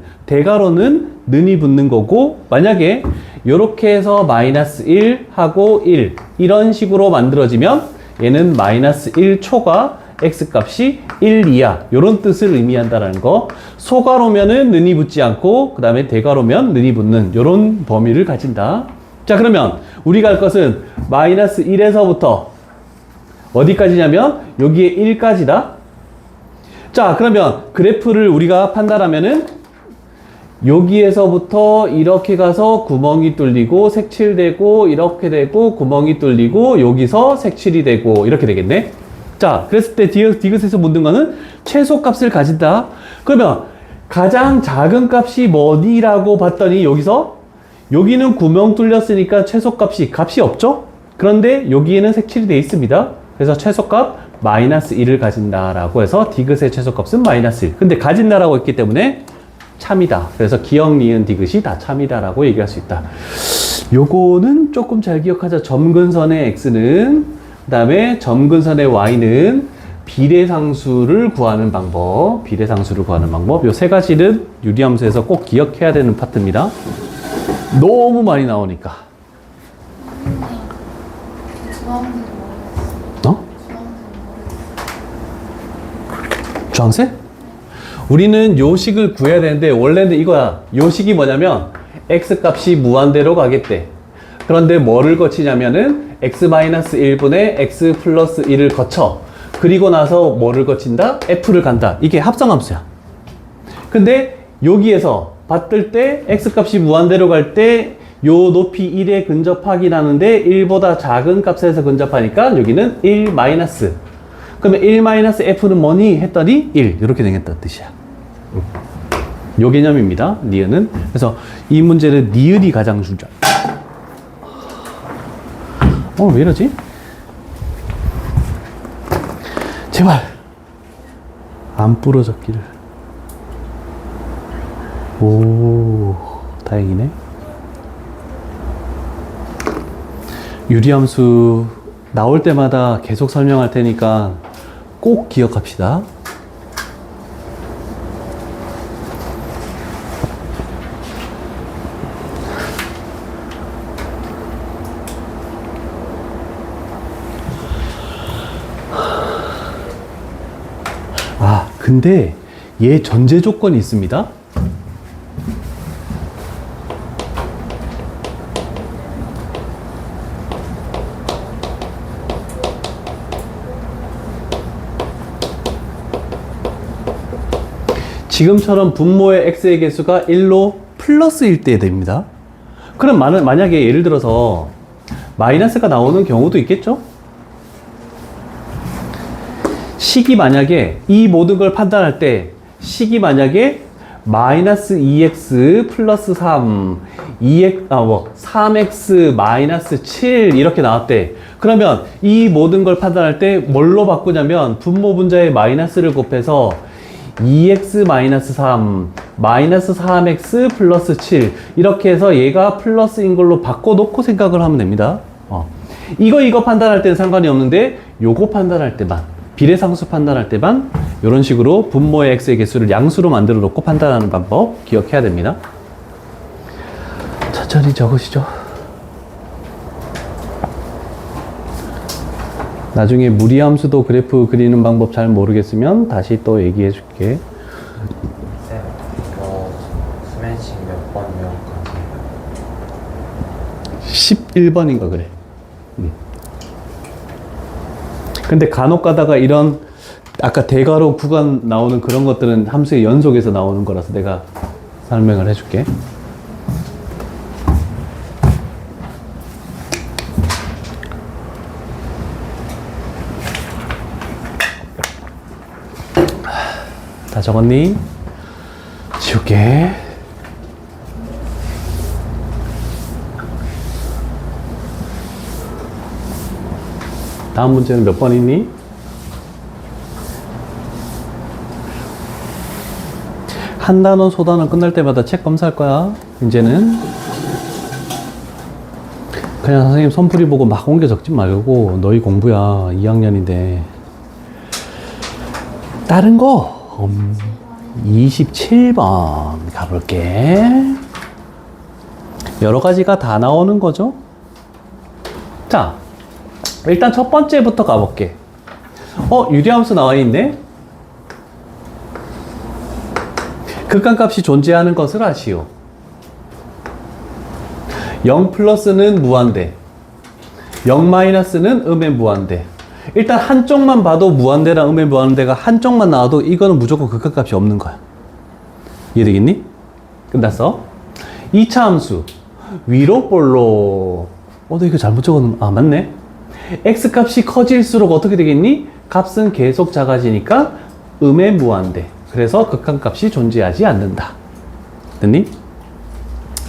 는이 붙는 거고, 만약에 요렇게 해서 마이너스 1 하고 1 이런 식으로 만들어지면 얘는 마이너스 1초가 x값이 1 이하 요런 뜻을 의미한다는 거. 소괄호면은 는이 붙지 않고 그 다음에 대괄호면 는이 붙는 요런 범위를 가진다. 자, 그러면 우리가 할 것은 마이너스 1에서부터 어디까지냐면 여기에 1까지다. 자, 그러면 그래프를 우리가 판단하면은 여기에서부터 이렇게 가서 구멍이 뚫리고 색칠되고 이렇게 되고 구멍이 뚫리고 여기서 색칠이 되고 이렇게 되겠네. 자, 그랬을 때 디귿에서 묻는 거는 최소값을 가진다. 그러면 가장 작은 값이 뭐니라고 봤더니 여기서 여기는 구멍 뚫렸으니까 값이 없죠? 그런데 여기에는 색칠이 되어 있습니다. 그래서 최소값 마이너스 1을 가진다라고 해서 디귿의 최소값은 마이너스 1. 근데 가진다라고 했기 때문에 참이다. 그래서 기억, 니은, 디귿이 다 참이다라고 얘기할 수 있다. 요거는 조금 잘 기억하자. 점근선의 x는, 그 다음에 점근선의 y는 비례상수를 구하는 방법. 요 세 가지는 유리함수에서 꼭 기억해야 되는 파트입니다. 너무 많이 나오니까. 주황색 모르겠어. 어? 주황색 모르겠어. 주황색? 우리는 요 식을 구해야 되는데 원래는 이거야. 요 식이 뭐냐면 x 값이 무한대로 가겠대. 그런데 뭐를 거치냐면은 x-1분의 x 플러스 1을 거쳐. 그리고 나서 뭐를 거친다? f를 간다. 이게 합성함수야. 근데 여기에서 봤을 때 x 값이 무한대로 갈 때 요 높이 1에 근접하긴 하는데 1보다 작은 값에서 근접하니까 여기는 1 마이너스. 그러면 1 마이너스 f는 뭐니? 했더니 1. 이렇게 되겠다는 뜻이야. 요 개념입니다. 니은은. 그래서 이 문제는 니은이 가장 중요해. 왜 이러지? 제발 안 부러졌기를. 오, 다행이네. 유리함수 나올 때마다 계속 설명할 테니까 꼭 기억합시다. 근데 얘 전제 조건이 있습니다. 지금처럼 분모의 x의 개수가 1로 플러스일 때 됩니다. 그럼 만약에 예를 들어서 마이너스가 나오는 경우도 있겠죠? 식이 만약에 이 모든 걸 판단할 때 식이 만약에 마이너스 2x 플러스 3, 3x 마이너스 7 이렇게 나왔대. 그러면 이 모든 걸 판단할 때 뭘로 바꾸냐면 분모 분자에 마이너스를 곱해서 2x 마이너스 3, 마이너스 3x 플러스 7 이렇게 해서 얘가 플러스인 걸로 바꿔놓고 생각을 하면 됩니다. 이거 판단할 때는 상관이 없는데 요거 판단할 때만, 비례상수 판단할 때만 이런 식으로 분모의 x의 개수를 양수로 만들어 놓고 판단하는 방법 기억해야 됩니다. 천천히 적으시죠. 나중에 무리함수도 그래프 그리는 방법 잘 모르겠으면 다시 또 얘기해 줄게. 쌤, 이거 스매싱 몇 번 외울까지? 11번인가 그래. 근데 간혹 가다가 이런 아까 대괄호 구간 나오는 그런 것들은 함수의 연속에서 나오는 거라서 내가 설명을 해줄게. 다 적었니? 지울게. 다음 문제는 몇 번 있니? 한 단원, 소단원 끝날 때마다 책 검사할 거야. 이제는 그냥 선생님 손풀이 보고 막 옮겨 적지 말고 너희 공부야. 2학년인데 다른 거 27번 가볼게. 여러 가지가 다 나오는 거죠. 자, 일단 첫 번째부터 가볼게. 유리함수 나와 있네. 극한값이 존재하는 것을 아시오. 0 플러스는 무한대, 0 마이너스는 음의 무한대. 일단 한쪽만 봐도 무한대랑 음의 무한대가 한쪽만 나와도 이거는 무조건 극한값이 없는 거야. 이해되겠니? 끝났어. 2차 함수 위로 볼로. 너 이거 잘못 적었는. 맞네. x 값이 커질수록 어떻게 되겠니? 값은 계속 작아지니까 음의 무한대. 그래서 극한값이 존재하지 않는다. 됐니?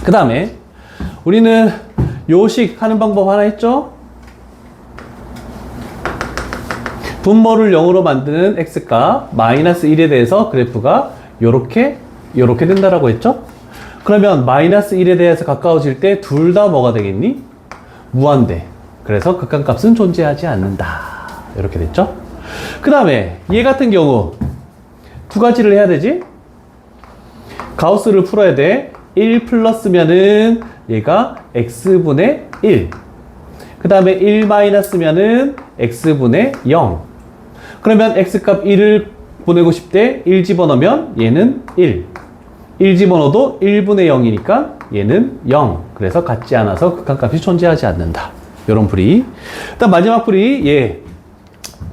그 다음에 우리는 요식 하는 방법 하나 있죠? 분모를 0으로 만드는 x값 마이너스 1에 대해서 그래프가 요렇게 된다라고 했죠? 그러면 마이너스 1에 대해서 가까워질 때 둘 다 뭐가 되겠니? 무한대. 그래서 극한값은 존재하지 않는다. 이렇게 됐죠? 그 다음에 얘 같은 경우 두 가지를 해야 되지? 가우스를 풀어야 돼. 1 플러스면은 얘가 x분의 1. 그 다음에 1 마이너스면은 x분의 0. 그러면 x값 1을 보내고 싶대. 1 집어넣으면 얘는 1. 1 집어넣어도 1분의 0이니까 얘는 0. 그래서 같지 않아서 극한값이 존재하지 않는다. 요런 풀이. 일단 마지막 풀이 얘.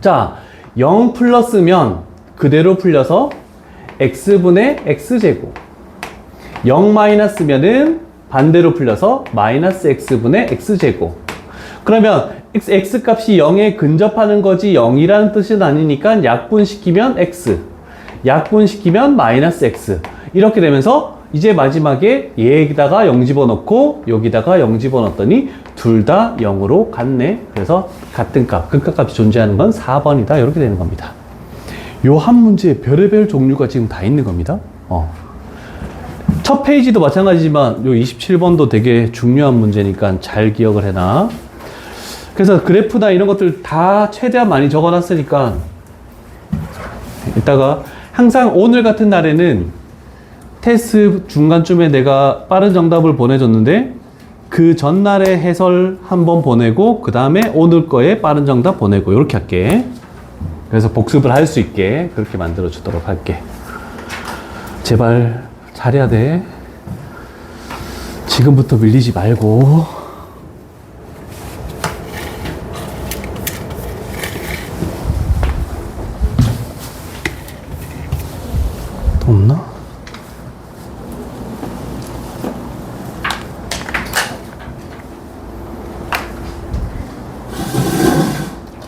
자, 0 플러스면 그대로 풀려서 x분의 x제곱. 0 마이너스면은 반대로 풀려서 마이너스 x분의 x제곱. 그러면 x값이 0에 근접하는 거지 0이라는 뜻은 아니니까 약분시키면 x, 약분시키면 마이너스 x. 이렇게 되면서 이제 마지막에 얘에다가 0 집어넣고 여기다가 0 집어넣었더니 둘 다 0으로 같네. 그래서 같은 값, 극한값이 존재하는 건 4번이다. 이렇게 되는 겁니다. 요 한 문제에 별의별 종류가 지금 다 있는 겁니다. 첫 페이지도 마찬가지지만 요 27번도 되게 중요한 문제니까 잘 기억을 해놔. 그래서 그래프나 이런 것들 다 최대한 많이 적어놨으니까 이따가 항상 오늘 같은 날에는 테스트 중간쯤에 내가 빠른 정답을 보내줬는데 그 전날에 해설 한번 보내고 그 다음에 오늘 거에 빠른 정답 보내고 이렇게 할게. 그래서 복습을 할 수 있게 그렇게 만들어 주도록 할게. 제발 잘해야 돼. 지금부터 밀리지 말고. 또 없나?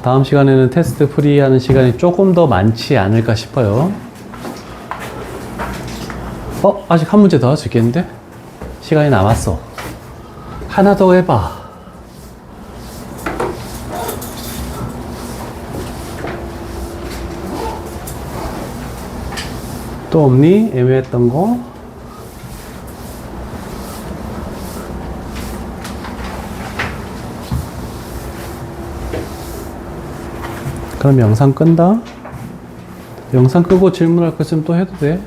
다음 시간에는 테스트 프리하는 시간이 조금 더 많지 않을까 싶어요. 아직 한 문제 더 할 수 있겠는데? 시간이 남았어. 하나 더 해봐. 또 없니? 애매했던 거? 그럼 영상 끈다. 영상 끄고 질문할 거 있으면 또 해도 돼.